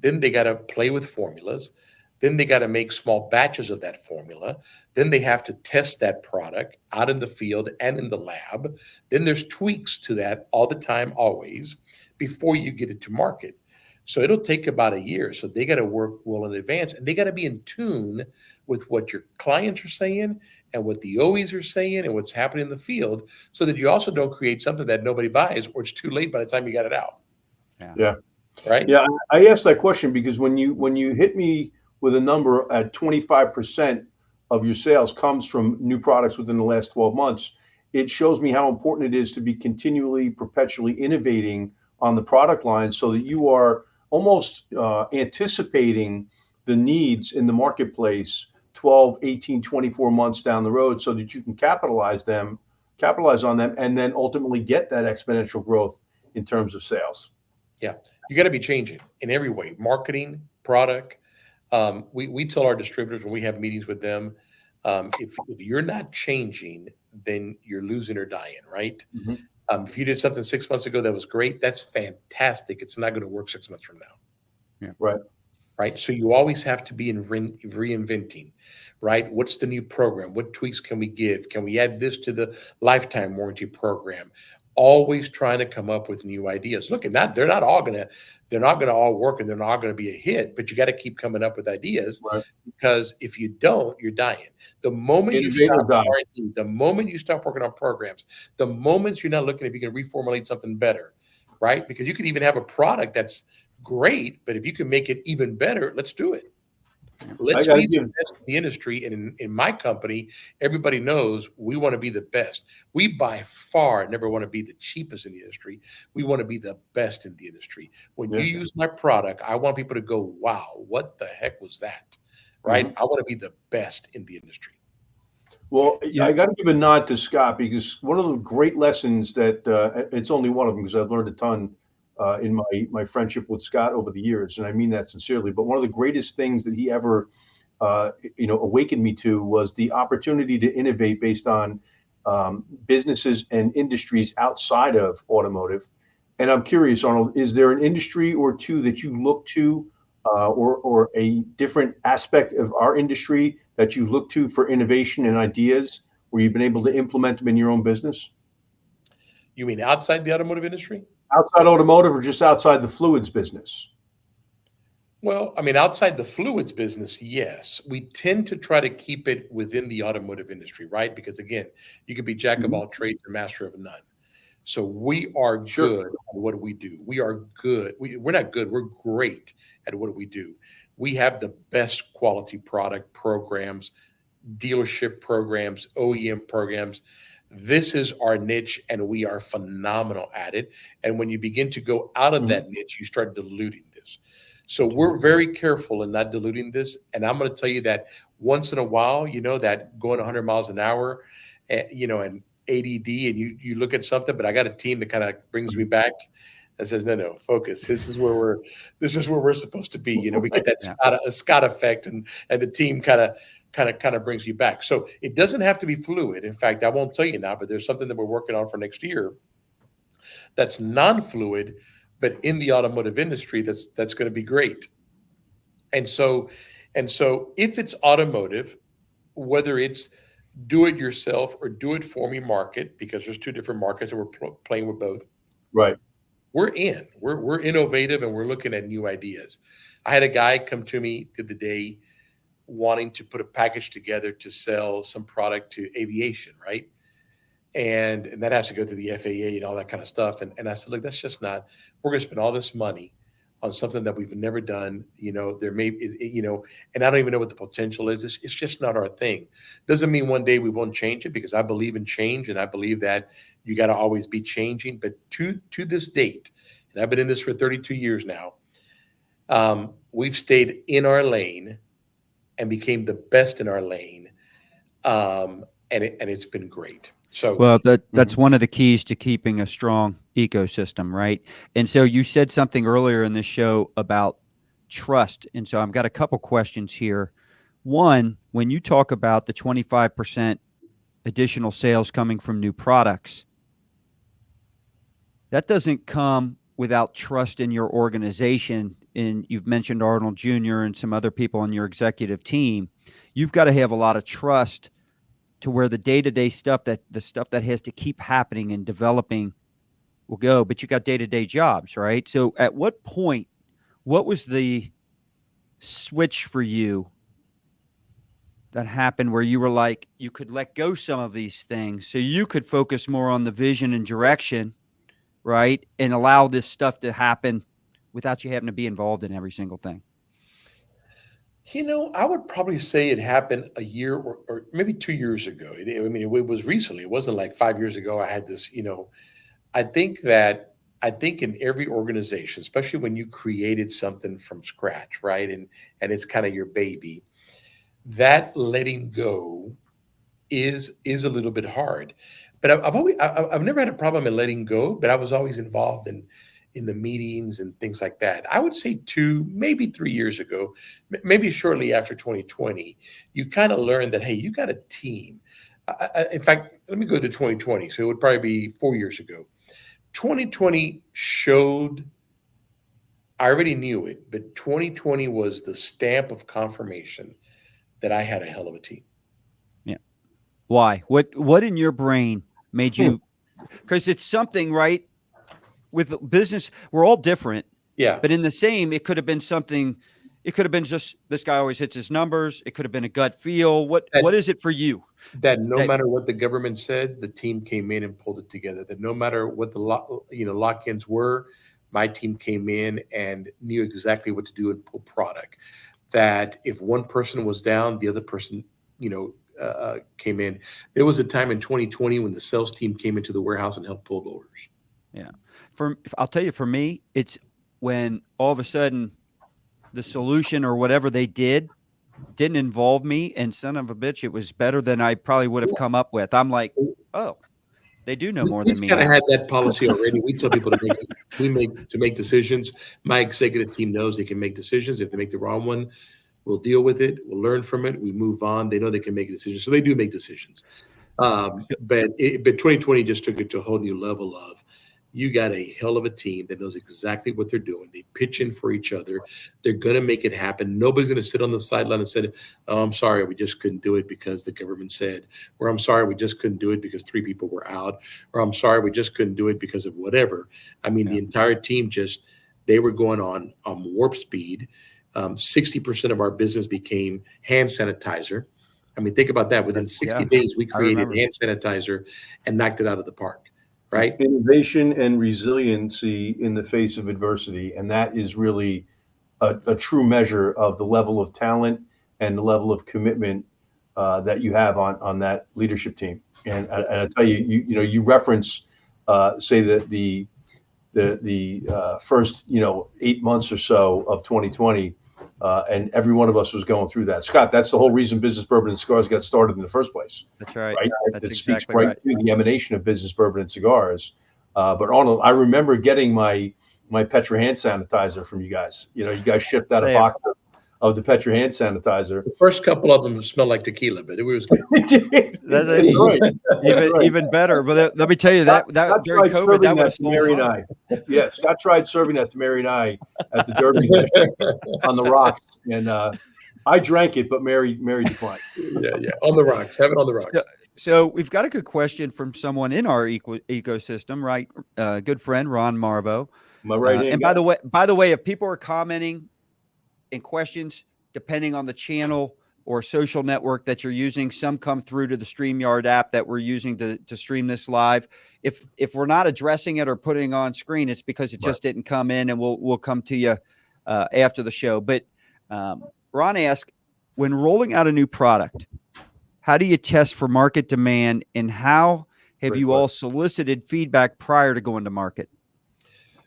Then they got to play with formulas. Then they got to make small batches of that formula. Then they have to test that product out in the field and in the lab. Then there's tweaks to that all the time, always, before you get it to market. So it'll take about a year. So they got to work well in advance, and they got to be in tune with what your clients are saying and what the OEs are saying and what's happening in the field, so that you also don't create something that nobody buys or it's too late by the time you got it out. Yeah. Yeah. Right? Yeah, I asked that question because when you hit me with a number at 25% of your sales comes from new products within the last 12 months, it shows me how important it is to be continually, perpetually innovating on the product line so that you are almost anticipating the needs in the marketplace 12, 18, 24 months down the road so that you can capitalize on them, and then ultimately get that exponential growth in terms of sales. Yeah, you got to be changing in every way, marketing, product. We tell our distributors when we have meetings with them, if you're not changing, then you're losing or dying, right? Mhm. If you did something 6 months ago that was great, that's fantastic. It's not going to work 6 months from now, Right. right? So you always have to be in reinventing, right? What's the new program? What tweaks can we give? Can we add this to the lifetime warranty program? Always trying to come up with new ideas. Look, they're not gonna all work, and they're not gonna be a hit. But you got to keep coming up with ideas, Right. because if you don't, you're dying. The moment you Innovate or stop die. R&D, the moment you stop working on programs, the moments you're not looking if you can reformulate something better, right? Because you could even have a product that's great, but if you can make it even better, let's do it. Yeah. I Let's got to be the give best in the industry. And in my company, everybody knows we want to be the best. We by far never want to be the cheapest in the industry. We want to be the best in the industry. When you yeah. use my product, I want people to go, wow, what the heck was that? Right? Mhm. I want to be the best in the industry. Well, You I know, got to give a nod to Scott because one of the great lessons that it's only one of them because I've learned a ton in my friendship with Scott over the years, and I mean that sincerely. But one of the greatest things that he ever awakened me to was the opportunity to innovate based on businesses and industries outside of automotive. And I'm curious, Arnold, is there an industry or two that you look to, or a different aspect of our industry that you look to for innovation and ideas where you've been able to implement them in your own business? You mean outside the automotive industry? Outside automotive or just outside the fluids business? Well, I mean, outside the fluids business, yes. We tend to try to keep it within the automotive industry, right? Because again, you could be jack of Mhm. all trades and master of none. So we are Sure. good at what we do. We are good. We're not good. We're great at what we do. We have the best quality product programs, dealership programs, OEM programs. This is our niche, and we are phenomenal at it. And when you begin to go out of Mhm. that niche, you start diluting this. So we're very careful in not diluting this. And I'm going to tell you that once in a while, that going 100 miles an hour, and ADD, and you look at something, but I got a team that kind of brings me back and says, no, focus. This is where we're supposed to be. We get that Yeah. Scott effect, and the team kind of brings you back. So it doesn't have to be fluid. In fact, I won't tell you now, but there's something that we're working on for next year that's non-fluid, but in the automotive industry, that's going to be great. And so if it's automotive, whether it's do it yourself or do it for me market, because there's two different markets and we're playing with both. Right. We're innovative and we're looking at new ideas. I had a guy come to me the other day wanting to put a package together to sell some product to aviation, right? And that has to go through the FAA and all that kind of stuff. And I said, look, that's just not. We're going to spend all this money on something that we've never done. There may, and I don't even know what the potential is. It's just not our thing. Doesn't mean one day we won't change it, because I believe in change, and I believe that you got to always be changing. But to this date, and I've been in this for 32 years now, we've stayed in our lane and became the best in our lane, and it's been great. So, Well, that's one of the keys to keeping a strong ecosystem, right? And so you said something earlier in this show about trust. And so I've got a couple questions here. One, when you talk about the 25% additional sales coming from new products, that doesn't come without trust in your organization. And you've mentioned Arnold Jr. and some other people on your executive team. You've got to have a lot of trust to where the day-to-day stuff, the stuff that has to keep happening and developing will go, but you got day-to-day jobs, right? So at what point, what was the switch for you that happened where you were like, you could let go some of these things so you could focus more on the vision and direction, right? And allow this stuff to happen without you having to be involved in every single thing? I would probably say it happened a year or maybe 2 years ago. It was recently. It wasn't like 5 years ago. I had this, I think in every organization, especially when you created something from scratch, right? And it's kind of your baby, that letting go is a little bit hard. But I've never had a problem in letting go, but I was always involved in the meetings and things like that. I would say 2, maybe 3 years ago, maybe shortly after 2020, you kind of learned that, hey, you got a team. In fact, let me go to 2020. So it would probably be 4 years ago. 2020 showed, I already knew it, but 2020 was the stamp of confirmation that I had a hell of a team. Yeah. Why? What in your brain made you? Because it's something, right? With business, we're all different. Yeah. But in the same, it could have been something. It could have been just this guy always hits his numbers. It could have been a gut feel. What is it for you? That no matter what the government said, the team came in and pulled it together. That no matter what the lock-ins were, my team came in and knew exactly what to do and pull product. That if one person was down, the other person, came in. There was a time in 2020 when the sales team came into the warehouse and helped pull orders. Yeah. I'll tell you, for me, it's when all of a sudden the solution or whatever they didn't involve me, and son of a bitch, it was better than I probably would have come up with. I'm like, oh, they do know more than me. We've kind of now. had that policy already. We tell people to make decisions. My executive team knows they can make decisions. If they make the wrong one, we'll deal with it. We'll learn from it. We move on. They know they can make decisions, so they do make decisions. But 2020 just took it to a whole new level of, you got a hell of a team that knows exactly what they're doing. They pitch in for each other. They're going to make it happen. Nobody's going to sit on the sideline and say, oh, I'm sorry, we just couldn't do it because the government said, or I'm sorry, we just couldn't do it because 3 people were out, or I'm sorry, we just couldn't do it because of whatever. I mean, The entire team they were going on warp speed. 60% of our business became hand sanitizer. I mean, think about that. Within 60 days, we created hand sanitizer and knocked it out of the park. right? Innovation and resiliency in the face of adversity. And that is really a true measure of the level of talent and the level of commitment that you have on that leadership team. And I tell you, you reference, say that the first 8 months or so of 2020, and every one of us was going through that. Scott, that's the whole reason Business Bourbon and Cigars got started in the first place. That's right. Right. That's That speaks exactly right. to the emanation of Business Bourbon and Cigars. But Arnold, I remember getting my Petra hand sanitizer from you guys. You guys shipped out a box of the Petra hand sanitizer. The first couple of them smelled like tequila, but it was good. That's right. Even better. But let me tell you that Scott during tried COVID, serving that would have to Mary and I. Yeah, Scott tried serving that to Mary and I at the Derby on the rocks, and I drank it, but Mary declined. Yeah, on the rocks. Have it on the rocks. So we've got a good question from someone in our ecosystem, right? Good friend Ron Marvo. My right hand. And by the way, if people are commenting and questions, depending on the channel or social network that you're using, some come through to the StreamYard app that we're using to stream this live. If we're not addressing it or putting on screen, it's because it just didn't come in, and we'll come to you after the show. But Ron asked, when rolling out a new product, how do you test for market demand, and how have you all solicited feedback prior to going to market?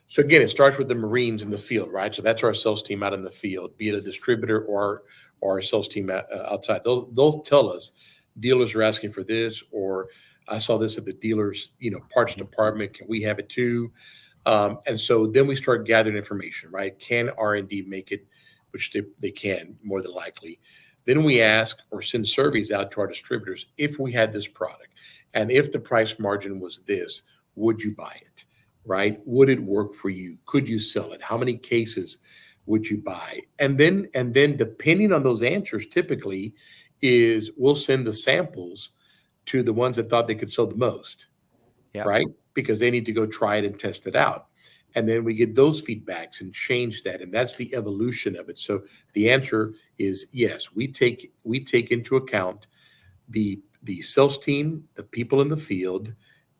So again, it starts with the Marines in the field, right? So that's our sales team out in the field, be it a distributor or our sales team outside. Those tell us dealers are asking for this, or I saw this at the dealers, parts department. Can we have it too? And so then we start gathering information, right? Can R&D make it? Which they can, more than likely. Then we ask or send surveys out to our distributors. If we had this product and if the price margin was this, would you buy it? Right? Would it work for you? Could you sell it? How many cases would you buy? And then depending on those answers, typically is we'll send the samples to the ones that thought they could sell the most, right? Because they need to go try it and test it out. And then we get those feedbacks and change that. And that's the evolution of it. So the answer is yes, we take into account the sales team, the people in the field,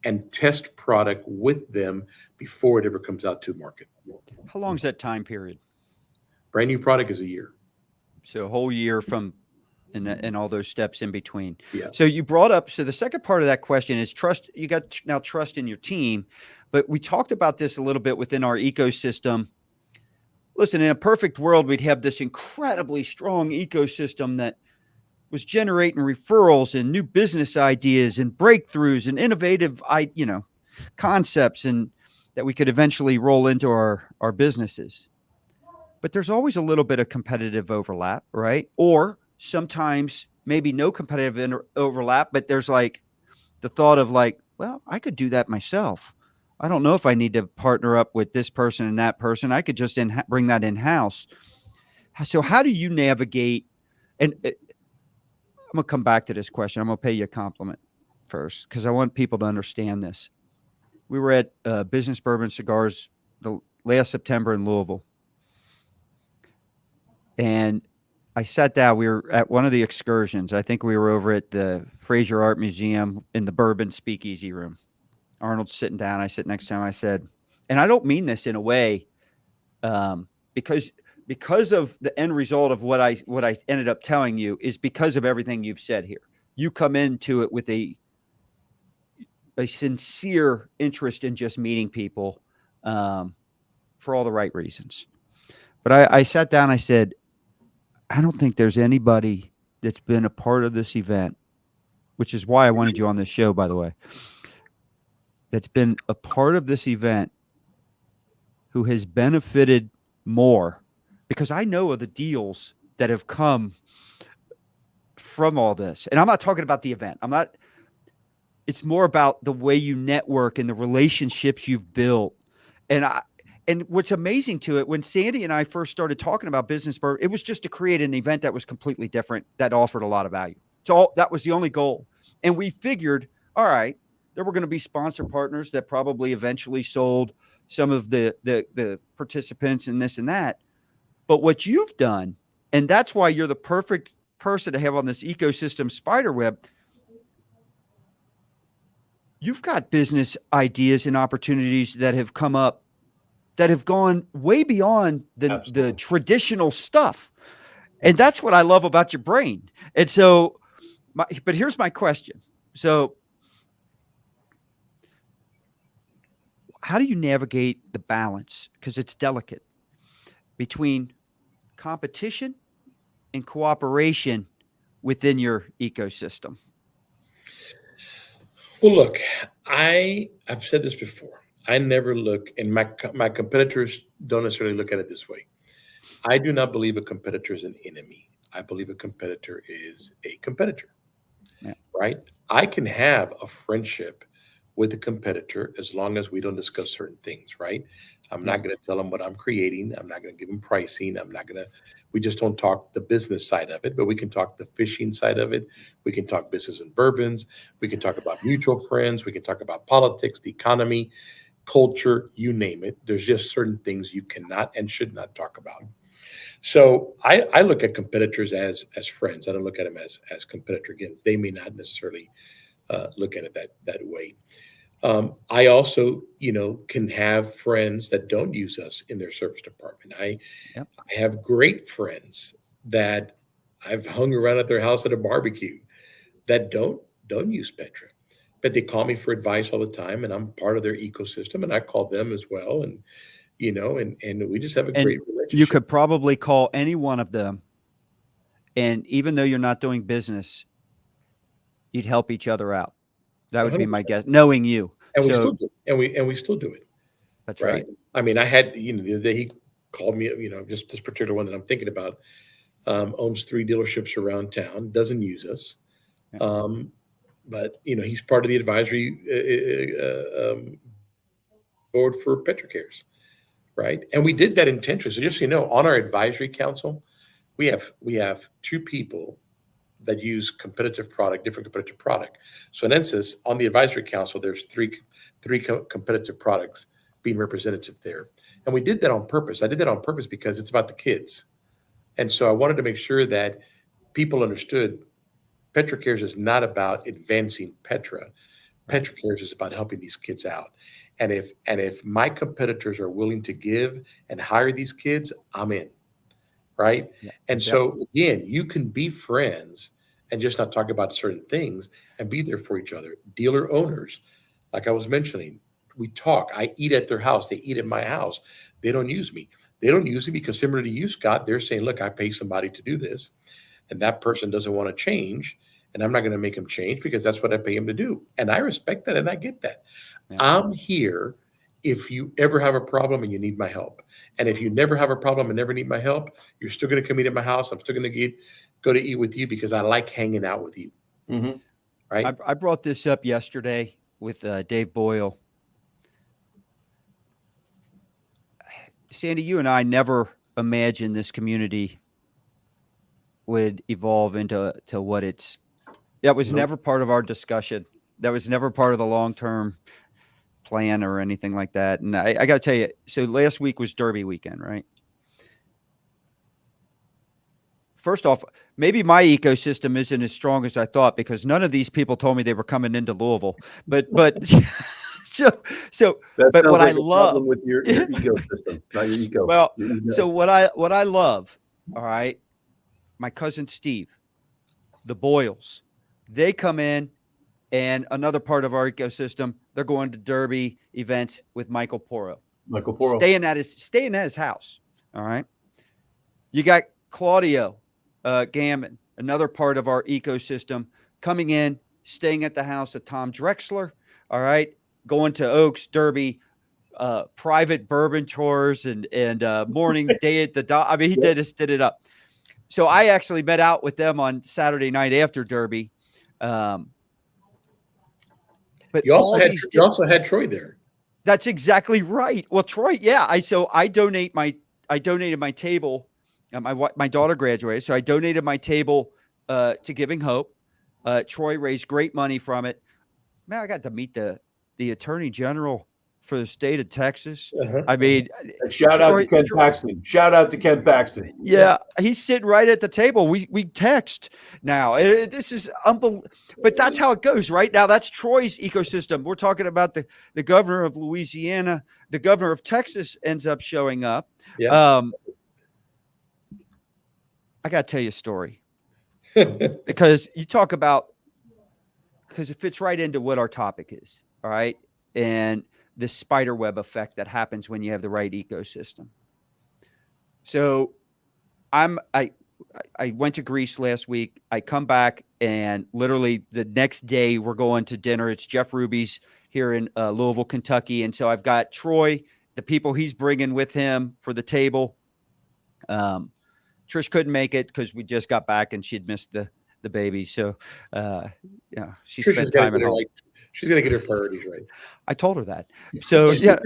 and test product with them before it ever comes out to market. How long is that time period? Brand new product is a year. So a whole year from and all those steps in between. Yeah. So you brought up, so the second part of that question is trust. You got now trust in your team, but we talked about this a little bit within our ecosystem. Listen, in a perfect world, we'd have this incredibly strong ecosystem that was generating referrals and new business ideas and breakthroughs and innovative, concepts, and that we could eventually roll into our businesses. But there's always a little bit of competitive overlap, right? Or sometimes maybe no competitive overlap, but there's like the thought of like, well, I could do that myself. I don't know if I need to partner up with this person and that person. I could just bring that in-house. So how do you navigate? And I'm going to come back to this question. I'm going to pay you a compliment first because I want people to understand this. We were at Business Bourbon Cigars the last September in Louisville. And I sat down. We were at one of the excursions. I think we were over at the Fraser Art Museum in the Bourbon Speakeasy room. Arnold's sitting down. I sit next to him. I said, and I don't mean this in a way because of the end result of what I ended up telling you is because of everything you've said here. You come into it with a sincere interest in just meeting people for all the right reasons. But I sat down. I said, I don't think there's anybody that's been a part of this event, which is why I wanted you on this show, by the way, that's been a part of this event who has benefited more, because I know of the deals that have come from all this. And I'm not talking about the event. It's more about the way you network and the relationships you've built. And what's amazing to it, when Sandy and I first started talking about Business Bourbon, it was just to create an event that was completely different, that offered a lot of value. So that was the only goal. And we figured, all right, there were going to be sponsor partners that probably eventually sold some of the participants and this and that. But what you've done, and that's why you're the perfect person to have on this ecosystem Spiderweb, you've got business ideas and opportunities that have come up that have gone way beyond the Absolutely. traditional stuff. And that's what I love about your brain. And so, but here's my question. So, how do you navigate the balance? Because it's delicate between competition and cooperation within your ecosystem. Well, look, I've said this before. I never look, and my competitors don't necessarily look at it this way. I do not believe a competitor is an enemy. I believe a competitor is a competitor, Yeah. right? I can have a friendship with a competitor as long as we don't discuss certain things, right? I'm Yeah. not going to tell them what I'm creating. I'm not going to give them pricing. I'm not going to, we just don't talk the business side of it, but we can talk the fishing side of it. We can talk business and bourbons. We can talk about mutual friends. We can talk about politics, the economy, culture, you name it. There's just certain things you cannot and should not talk about. So I look at competitors as friends. I don't look at them as competitor against. They may not necessarily look at it that way. I also, can have friends that don't use us in their service department. Yep. I have great friends that I've hung around at their house at a barbecue that don't use Petra, but they call me for advice all the time, and I'm part of their ecosystem, and I call them as well, and and we just have a And great you relationship. could probably call any one of them. And even though you're not doing business, you'd help each other out. That would be my 100%. guess, knowing you. And we So still do, and we still do it, that's right? right. I mean, I had, the other day he called me, just this particular one that I'm thinking about, owns 3 dealerships around town, doesn't use us. Yeah. But he's part of the advisory board for Petrocares, right? And we did that intentionally. So just so you know, on our advisory council, we have 2 people that use different competitive product. So in instance, on the advisory council, there's three competitive products being representative there. And we did that on purpose. I did that on purpose because it's about the kids. And so I wanted to make sure that people understood Petra Cares is not about advancing Petra. Petra Cares is about helping these kids out. And if my competitors are willing to give and hire these kids, I'm in. Right. Yeah. And Yep. so again, you can be friends and just not talk about certain things and be there for each other. Dealer owners, like I was mentioning, we talk. I eat at their house. They eat at my house. They don't use me. They don't use me because similar to you, Scott, they're saying, look, I pay somebody to do this, and that person doesn't want to change. And I'm not going to make them change because that's what I pay them to do. And I respect that and I get that. Yeah. I'm here if you ever have a problem and you need my help. And if you never have a problem and never need my help, you're still going to come eat at my house. I'm still going to go to eat with you because I like hanging out with you. Mm-hmm. Right. I brought this up yesterday with Dave Boyle. Sandy, you and I never imagined this community would evolve into what it's. That was Nope. never part of our discussion. That was never part of the long-term plan or anything like that. And I got to tell you, so last week was Derby weekend, right? First off, maybe my ecosystem isn't as strong as I thought because none of these people told me they were coming into Louisville. But so That but sounds what like I a love problem with your ecosystem, not your ego. well, Your ego. so what I love, all right, my cousin Steve, the Boyles, they come in, and another part of our ecosystem, they're going to Derby events with Michael Porro. Michael Porro. Staying at his house. All right. You got Claudio Gammon, another part of our ecosystem, coming in, staying at the house of Tom Drexler. All right. Going to Oaks, Derby, private bourbon tours and morning day at the dock. I mean, he did it up. So I actually met out with them on Saturday night after Derby. But You also had Troy there. That's exactly right. Well, Troy, yeah. I donated my table. My daughter graduated, so I donated my table to Giving Hope. Troy raised great money from it. Man, I got to meet the Attorney General for the state of Texas. Uh-huh. I mean, And shout out to Ken Paxton. Shout out to Ken Paxton. yeah, he's sitting right at the table. We text now. This is unbelievable, but that's how it goes, right? Now that's Troy's ecosystem. We're talking about the governor of Louisiana, the governor of Texas ends up showing up. Yeah. I got to tell you a story because you talk about, because it fits right into what our topic is. All right. And the spiderweb effect that happens when you have the right ecosystem. So I went to Greece last week. I come back and literally the next day we're going to dinner. It's Jeff Ruby's here in Louisville, Kentucky. And so I've got Troy, the people he's bringing with him for the table. Trish couldn't make it because we just got back and she'd missed the baby. So, yeah, she spent time at home. She's going to get her priorities right. I told her that. So, yeah.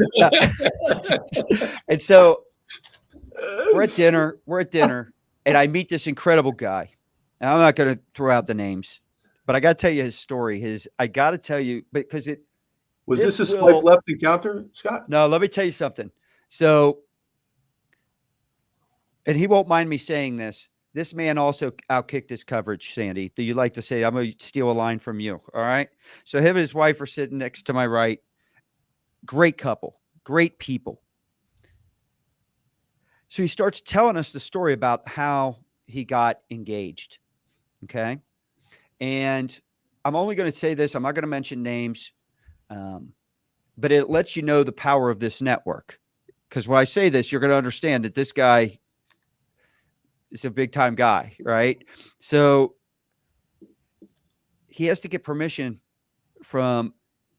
And so we're at dinner, and I meet this incredible guy. And I'm not going to throw out the names, but I got to tell you his story. I got to tell you, because it was this a swipe left encounter, Scott? No, let me tell you something. So, and he won't mind me saying this. This man also outkicked his coverage, Sandy. Do you like to say? I'm going to steal a line from you. All right. So him and his wife are sitting next to my right. Great couple, great people. So he starts telling us the story about how he got engaged. Okay. And I'm only going to say this. I'm not going to mention names, but it lets you know the power of this network. Because when I say this, you're going to understand that this guy is a big time guy, right? So he has to get permission from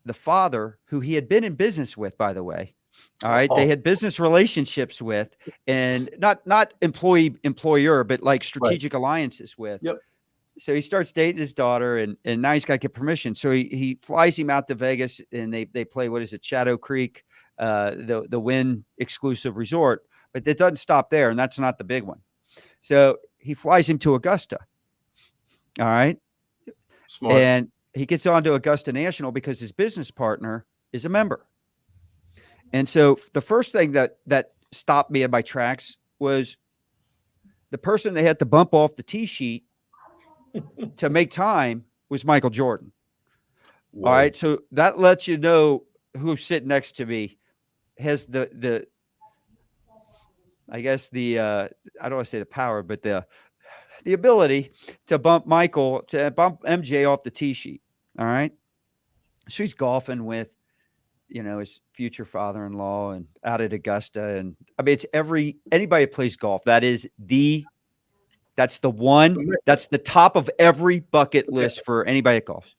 the father, who he had been in business with, by the way. All right. They had business relationships with, and not employer, but like strategic alliances with. Yep. So he starts dating his daughter, and now he's got to get permission. So he flies him out to Vegas, and they play, what is it, Shadow Creek, the Wynn exclusive resort. But it doesn't stop there, and that's not the big one. So he flies him to Augusta. All right. Smart. And he gets on to Augusta National because his business partner is a member. And so the first thing that stopped me in my tracks was the person they had to bump off the tee sheet to make time was Michael Jordan. Whoa. All right. So that lets you know who's sitting next to me has the I guess I don't want to say the power, but the ability to bump MJ off the tee sheet. All right. So he's golfing with, his future father-in-law and out at Augusta. And I mean, it's anybody that plays golf. That's the top of every bucket list for anybody that golfs.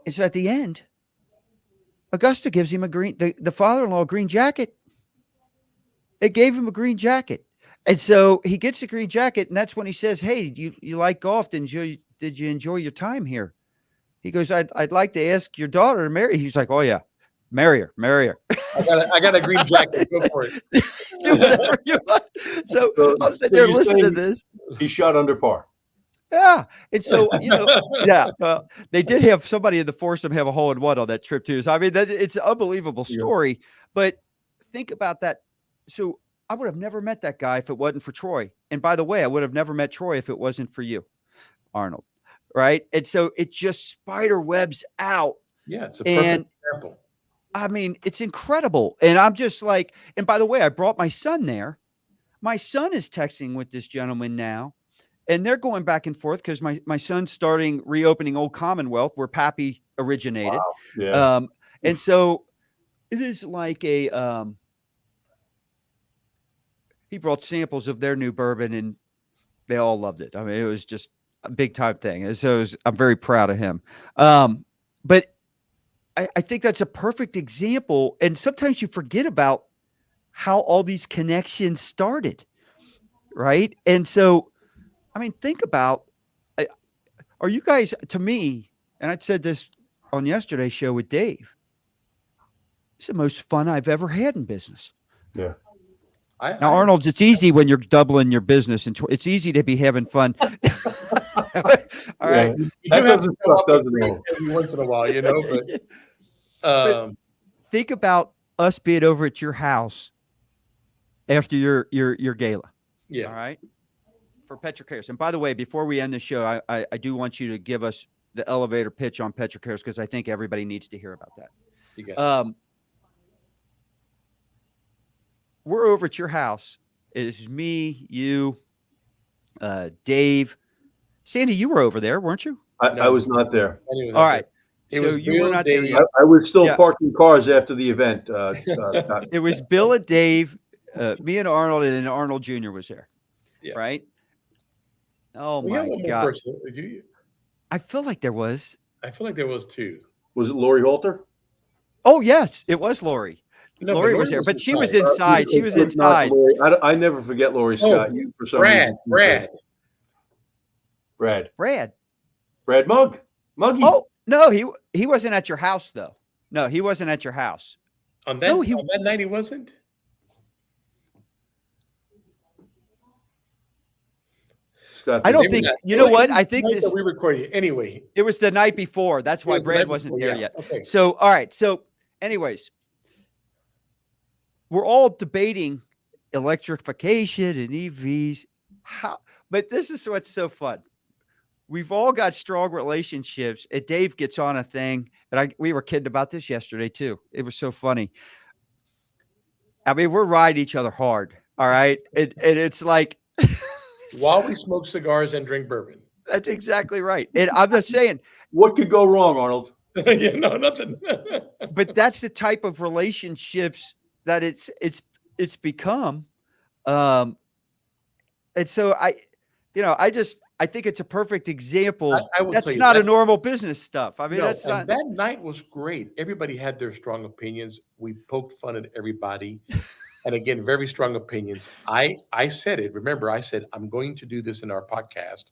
And so at the end, Augusta gives him the father-in-law a green jacket. It gave him a green jacket. And so he gets the green jacket, and that's when he says, "Hey, you like golf? Did you enjoy your time here?" He goes, I'd like to ask your daughter to marry. He's like, "Oh yeah, marry her." I got a green jacket. Go for it. Do whatever you want. So I'll sit there listening to this. He shot under par. Yeah. And so, they did have somebody in the foursome have a hole in one on that trip too. So I mean, it's an unbelievable story. Yeah. But think about that. So I would have never met that guy if it wasn't for Troy. And by the way, I would have never met Troy if it wasn't for you, Arnold. Right. And so it just spider webs out. Yeah. It's a perfect example. I mean, it's incredible. And I'm just like, and by the way, I brought my son there. My son is texting with this gentleman now, and they're going back and forth because my son's reopening Old Commonwealth where Pappy originated. Wow. Yeah. And so it is like he brought samples of their new bourbon and they all loved it. I mean, it was just a big time thing. And so I'm very proud of him. But I think that's a perfect example. And sometimes you forget about how all these connections started. Right. And so, I mean, think about, are you guys, to me, and I said this on yesterday's show with Dave, it's the most fun I've ever had in business. Yeah. Now, Arnold, it's easy when you're doubling your business, and it's easy to be having fun. All right. That doesn't stop, doesn't it? Every once in a while, but think about us being over at your house after your gala. Yeah. All right. For Petrocares. And by the way, before we end the show, I do want you to give us the elevator pitch on Petrocares because I think everybody needs to hear about that. You got it. We're over at your house. It's me, you, Dave. Sandy, you were over there, weren't you? I was not there. Sandy was All out right. there. It So was you were Bill, not there Dave, yet. I was still Yeah. parking cars after the event. It was Bill and Dave, me and Arnold, and then Arnold Jr. was there. Yeah. Right? Oh, We had my one more God. person. Did you? I feel like there was. I feel like there was two. Was it Lori Halter? Oh, yes. It was Lori. No, Lori but was there, but she was inside. inside. She was It's not inside. Lori. I never forget Lori Scott. You, for some reason. Brad. Brad Muggy. Oh, no, he wasn't at your house, though. No, he wasn't at your house. On that, No, on that night, he wasn't. Scott, I don't maybe think. not. You know what? I think Night this. that we recorded it. Anyway, It was the night before. That's it why was the Brad night wasn't before, there yeah. yet. Okay. So, all right. So, anyways, we're all debating electrification and EVs. But this is what's so fun. We've all got strong relationships, and Dave gets on a thing, and we were kidding about this yesterday too. It was so funny. I mean, we're riding each other hard. All right, and it's like While we smoke cigars and drink bourbon. That's exactly right. And I'm just saying, what could go wrong, Arnold? Yeah, no, nothing. but that's the type of relationships that it's become. And so I think it's a perfect example. I will That's tell you, not a normal business stuff. I mean, no, that's not. and that night was great. Everybody had their strong opinions. We poked fun at everybody. And again, very strong opinions. I said it. Remember, I said, I'm going to do this in our podcast.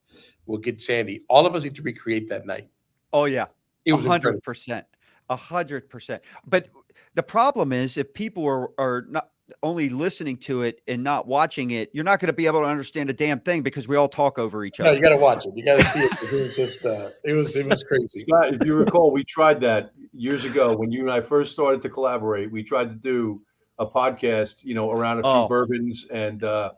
We'll get Sandy. All of us need to recreate that night. Oh, yeah. It was 100%. 100%. But the problem is if people are not only listening to it and not watching it, you're not going to be able to understand a damn thing because we all talk over each other. No, you got to watch it. You got to see it. It was just, it was crazy. Scott, if you recall, we tried that years ago when you and I first started to collaborate. We tried to do a podcast, around a few bourbons, and that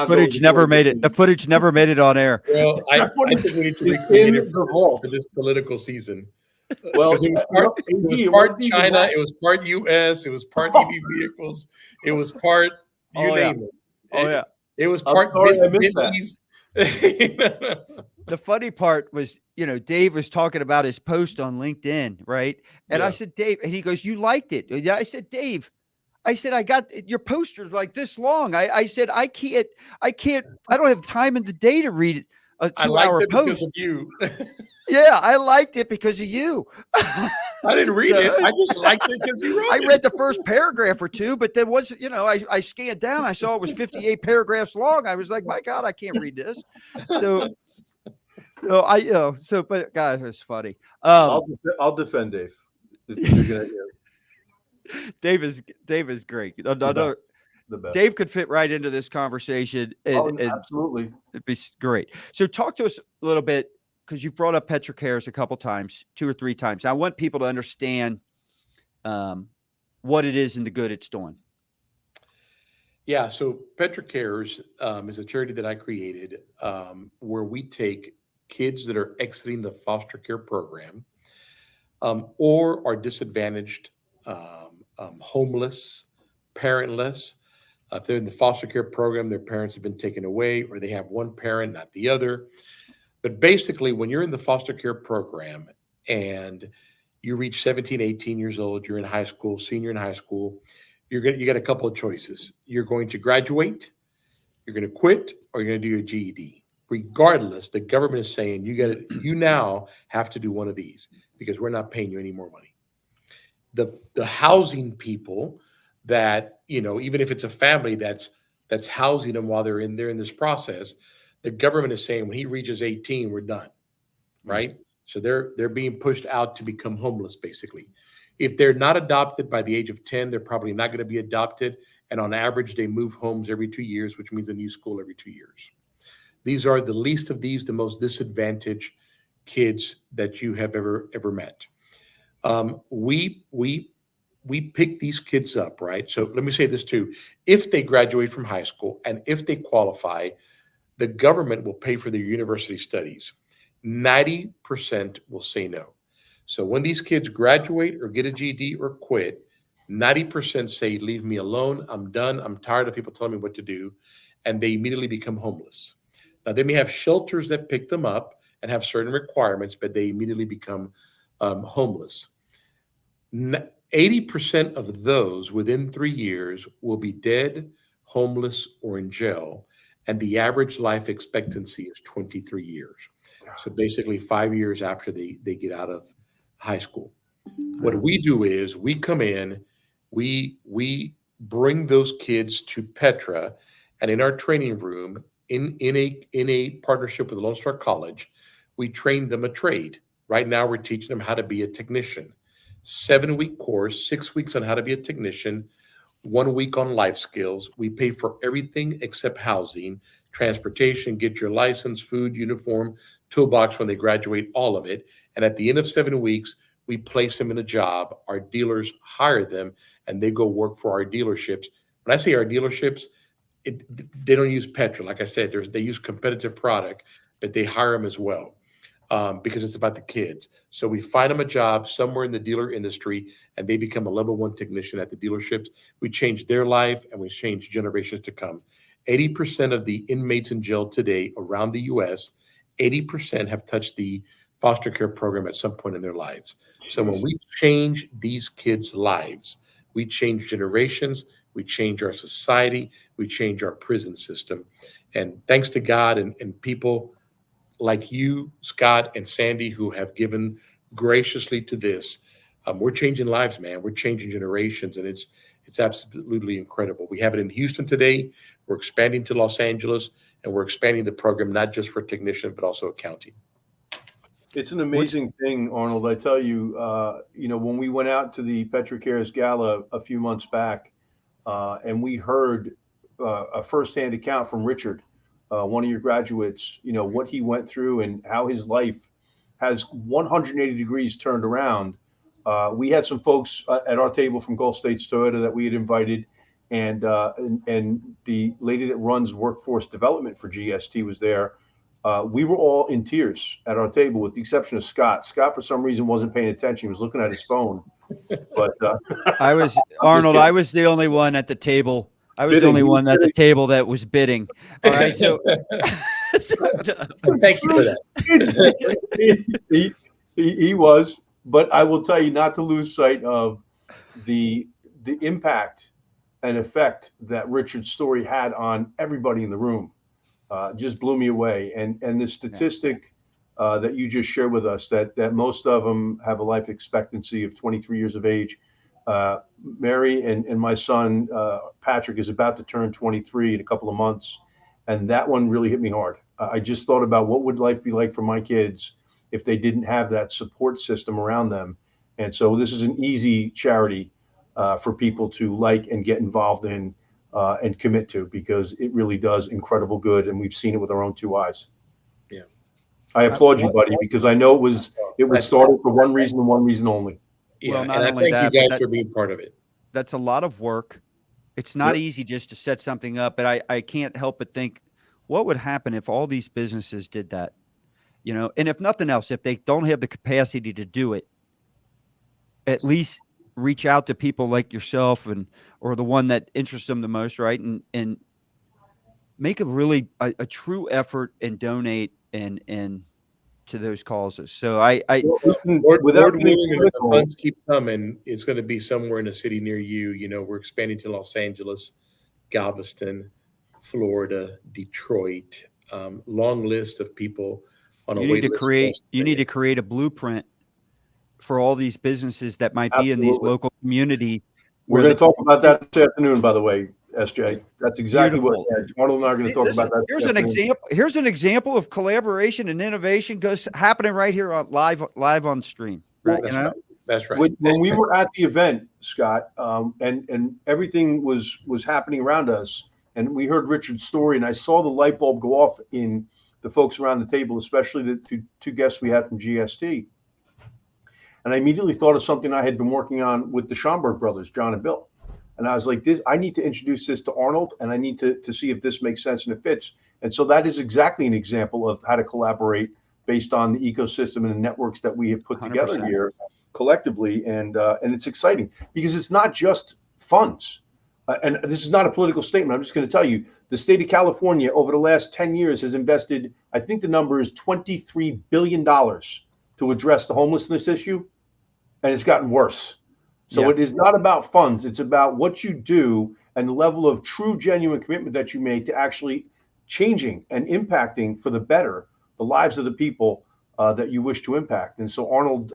footage never made it. The footage never made it on air. Well, I think we need to recreate it for this political season. Well, it was part China, it was part U.S., it was part EV vehicles, it was part name it. Oh yeah, it was part Bentleys. The funny part was, Dave was talking about his post on LinkedIn, right? And I said, Dave, and he goes, "You liked it?" Yeah, I said, Dave. I said, I got your posters like this long. I said, I don't have time in the day to read a 2-hour post. Because of you. Yeah, I liked it because of you. I didn't read it. I just liked it because you wrote it. I read the first paragraph or two, but then once, I scanned down, I saw it was 58 paragraphs long. I was like, my God, I can't read this. So but guys, it was funny. I'll defend Dave. If you're gonna, Dave is great. The best. Dave could fit right into this conversation. And absolutely. It'd be great. So talk to us a little bit, because you've brought up Petrocares a couple times, 2 or 3 times. I want people to understand what it is and the good it's doing. Yeah, so Petrocares is a charity that I created where we take kids that are exiting the foster care program or are disadvantaged, homeless, parentless. If they're in the foster care program, their parents have been taken away, or they have one parent, not the other. But basically, when you're in the foster care program and you reach 17, 18 years old, you're in high school, senior in high school, you got a couple of choices. You're going to graduate, you're going to quit, or you're going to do your GED. Regardless, the government is saying you now have to do one of these because we're not paying you any more money. The housing people that, even if it's a family that's housing them while they're in this process, the government is saying when he reaches 18, we're done, right? So they're being pushed out to become homeless, basically. If they're not adopted by the age of 10, they're probably not going to be adopted. And on average, they move homes every 2 years, which means a new school every 2 years. These are the least of these, the most disadvantaged kids that you have ever met. We pick these kids up, right? So let me say this too: if they graduate from high school and if they qualify, the government will pay for their university studies. 90% will say no. So when these kids graduate or get a GED or quit, 90% say, leave me alone. I'm done. I'm tired of people telling me what to do. And they immediately become homeless. Now, they may have shelters that pick them up and have certain requirements, but they immediately become homeless. 80% of those within 3 years will be dead, homeless, or in jail. And the average life expectancy is 23 years. So basically 5 years after they get out of high school. What we do is we come in, we bring those kids to Petra, and in our training room, in a partnership with Lone Star College, we train them a trade. Right now, we're teaching them how to be a technician. 7-week course, 6 weeks on how to be a technician, 1 week on life skills. We pay for everything except housing, transportation, get your license, food, uniform, toolbox when they graduate, all of it. And at the end of 7 weeks, we place them in a job. Our dealers hire them and they go work for our dealerships. When I say our dealerships, they don't use petrol. Like I said, they use competitive product, but they hire them as well because it's about the kids. So we find them a job somewhere in the dealer industry and they become a level 1 technician at the dealerships. We change their life and we change generations to come. 80% of the inmates in jail today around the U.S., 80% have touched the foster care program at some point in their lives. So when we change these kids' lives, we change generations, we change our society, we change our prison system. And thanks to God and people like you, Scott, and Sandy, who have given graciously to this, we're changing lives, man. We're changing generations, and it's absolutely incredible. We have it in Houston today. We're expanding to Los Angeles, and we're expanding the program not just for technician, but also accounting. It's an amazing thing, Arnold. I tell you, when we went out to the Petra Cares Gala a few months back, and we heard a firsthand account from Richard, one of your graduates, what he went through and how his life has 180 degrees turned around. We had some folks at our table from Gulf States Toyota that we had invited, and the lady that runs workforce development for GST was there. We were all in tears at our table, with the exception of Scott. Scott, for some reason, wasn't paying attention. He was looking at his phone. But Arnold. I was the only one at the table. I was the only one at the table that was bidding. All right, so thank you for that. he was, but I will tell you not to lose sight of the impact and effect that Richard's story had on everybody in the room. Just blew me away. And the statistic that you just shared with us, that most of them have a life expectancy of 23 years of age. Mary and my son, Patrick, is about to turn 23 in a couple of months. And that one really hit me hard. I just thought about what would life be like for my kids if they didn't have that support system around them. And so this is an easy charity for people to like and get involved in and commit to, because it really does incredible good. And we've seen it with our own 2 eyes. Yeah. I applaud you, buddy, because I know it was started for one reason and one reason only. Yeah, well, and I thank you guys for being part of it. That's a lot of work. It's not easy just to set something up, but I can't help but think, what would happen if all these businesses did that? And if nothing else, if they don't have the capacity to do it, at least reach out to people like yourself or the one that interests them the most, right? And make a true effort and donate and to those causes. So Lord willing, and if the funds keep coming, it's going to be somewhere in a city near you. We're expanding to Los Angeles, Galveston, Florida, Detroit. Long list of people on a wait list. You need to create a blueprint for all these businesses that might be in these local communities. We're going to talk about that this afternoon, by the way, SJ. That's exactly what Arnold and I are going to talk about. That here's an example of collaboration and innovation happening right here on live on stream. Right? Well, that's right. When we were at the event, Scott, and everything was happening around us, and we heard Richard's story, and I saw the light bulb go off in the folks around the table, especially the two guests we had from GST. And I immediately thought of something I had been working on with the Schomburg brothers, John and Bill. And I was like, I need to introduce this to Arnold, and I need to see if this makes sense and it fits. And so that is exactly an example of how to collaborate based on the ecosystem and the networks that we have put together 100%. here collectively. And it's exciting because it's not just funds. And this is not a political statement. I'm just going to tell you, the state of California over the last 10 years has invested, I think the number is $23 billion to address the homelessness issue. And it's gotten worse. So it is not about funds. It's about what you do and the level of true, genuine commitment that you make to actually changing and impacting for the better the lives of the people that you wish to impact. And so Arnold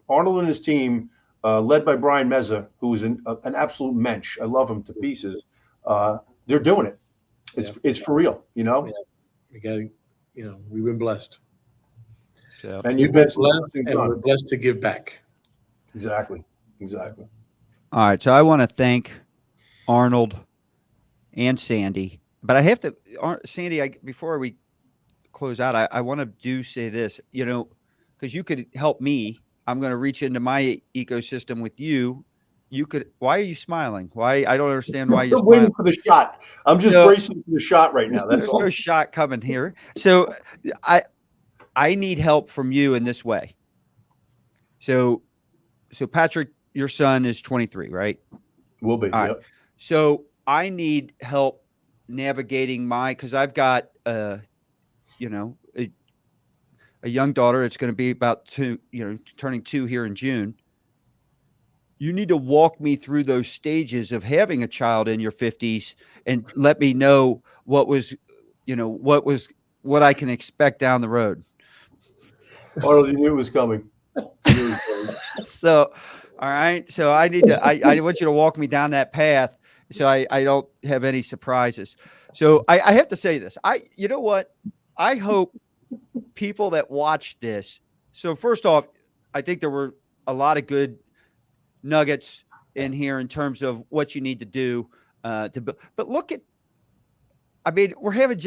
and his team, led by Brian Meza, who is an absolute mensch. I love him to pieces. They're doing it. It's for real, you know. We got, we've been blessed. Yeah. And We've you've been been blessed, and we're blessed to give back. Exactly. All right. So I want to thank Arnold and Sandy, but I have to, Sandy, before we close out, I want to say this, because you could help me. I'm going to reach into my ecosystem with you. Why are you smiling? Why? I don't understand why you're waiting smiling. for the shot. I'm just bracing for the shot right now. There's no shot coming here. So I need help from you in this way. So Patrick, your son is 23, right? Will be. All right. So I need help navigating because I've got a young daughter. It's going to be about turning 2 here in June. You need to walk me through those stages of having a child in your 50s and let me know what I can expect down the road. Arnold, you knew it was coming. So, all right. So I need to, I want you to walk me down that path so I don't have any surprises. So I have to say this. You know what? I hope people that watch this. So first off, I think there were a lot of good nuggets in here in terms of what you need to do but look at, we're having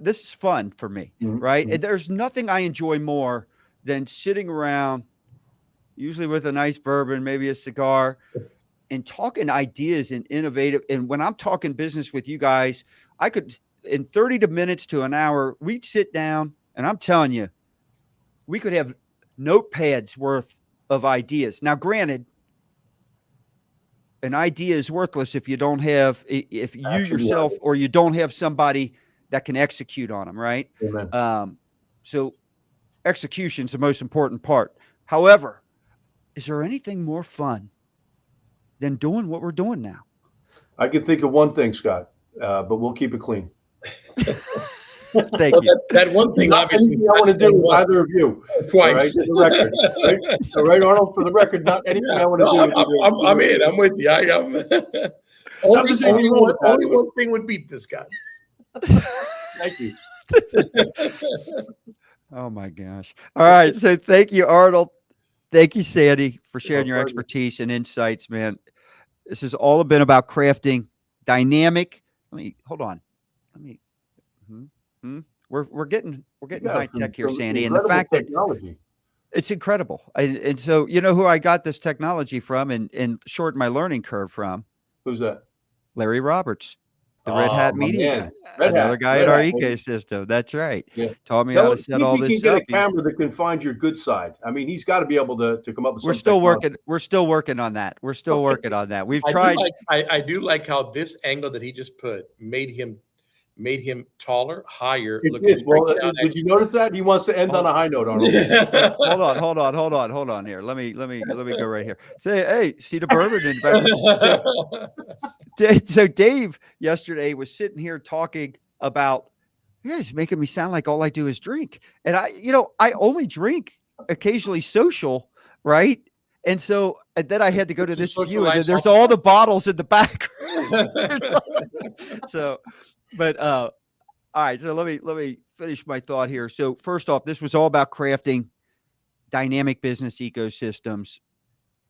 this is fun for me, right? And there's nothing I enjoy more than sitting around, usually with a nice bourbon, maybe a cigar, and talking ideas and innovative. And when I'm talking business with you guys, I could, in 30 minutes to an hour, we'd sit down and I'm telling you, we could have notepads worth of ideas. Now, granted, an idea is worthless if you don't have, if you yourself or you don't have somebody that can execute on them, right? Amen. So execution is the most important part. However, is there anything more fun than doing what we're doing now? I can think of one thing, Scott, but we'll keep it clean. Thank you. That one thing, Not obviously, anything I want to do with either of you. Twice. All right, for the record. All right, Arnold, for the record, not anything I want to do with you. I'm in. I'm with you. Only one thing would beat this guy. Thank you. Oh my gosh. All right. So thank you, Arnold. Thank you, Sandy, for sharing your expertise and insights, man. This has all been about crafting dynamic. Hold on. We're getting high tech here, Sandy, and the fact technology. that it's incredible. And so, you know who I got this technology from and shortened my learning curve from? Who's that? Larry Roberts, the Red Hat Media guy. Another guy in our ecosystem. That's right. Yeah. Taught me how to set all this up. He can get a camera that can find your good side. He's got to be able to come up with. We're still working on that. We've tried. I do like how this angle that he just put made him taller, higher. Did you notice that? He wants to end on a high note, Arnold. Hold on here. Let me go right here. Say, hey, see the bourbon in the back. So Dave yesterday was sitting here talking about, he's making me sound like all I do is drink. And I only drink occasionally social, right? And so then I had to go to this view, and then there's all the bottles in the back. So, but all right. So let me finish my thought here. So first off, this was all about crafting dynamic business ecosystems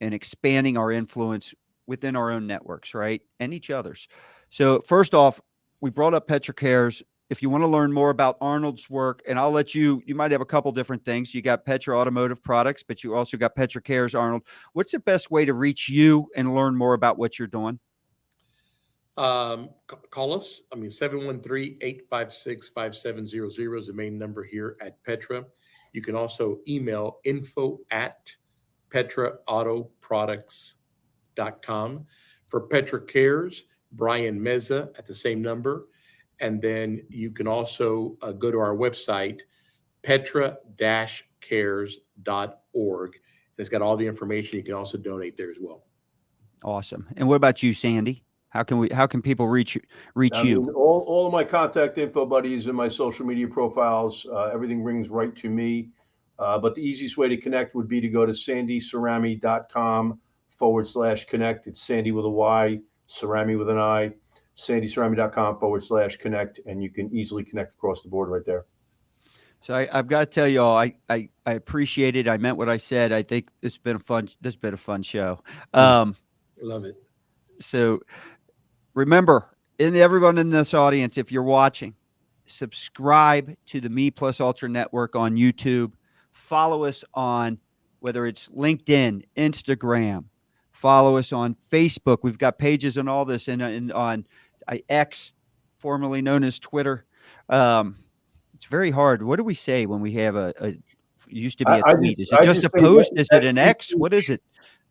and expanding our influence within our own networks, right, and each other's. So first off, we brought up PetroCare's if you want to learn more about Arnold's work, and I'll let you might have a couple different things. You got Petra Automotive Products, but you also got Petra Cares, Arnold. What's the best way to reach you and learn more about what you're doing? Call us. 713-856-5700 is the main number here at Petra. You can also email info@petraautoproducts.com. For Petra Cares, Brian Meza at the same number. And then you can also go to our website, petra-cares.org. It's got all the information. You can also donate there as well. Awesome. And what about you, Sandy? How can people reach you? All of my contact info, buddies, and my social media profiles, everything rings right to me. But the easiest way to connect would be to go to sandycerami.com/connect. It's Sandy with a Y, Cerami with an I, sandycerami.com/connect, and you can easily connect across the board right there. So I've got to tell you all, I appreciate it. I meant what I said. I think this has been a fun show. Love it. So remember, everyone in this audience, if you're watching, subscribe to the Me Plus Ultra Network on YouTube. Follow us on whether it's LinkedIn, Instagram. Follow us on Facebook. We've got pages on all this, and on X, formerly known as Twitter. It's very hard. What do we say when we have it used to be a tweet? Is it just a post? Is it an X? What is it?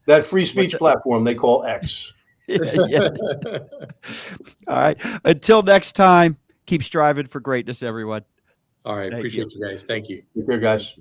That free speech platform they call X. Yes. All right. Until next time, keep striving for greatness, everyone. All right. Appreciate you guys. Thank you. Take care, guys.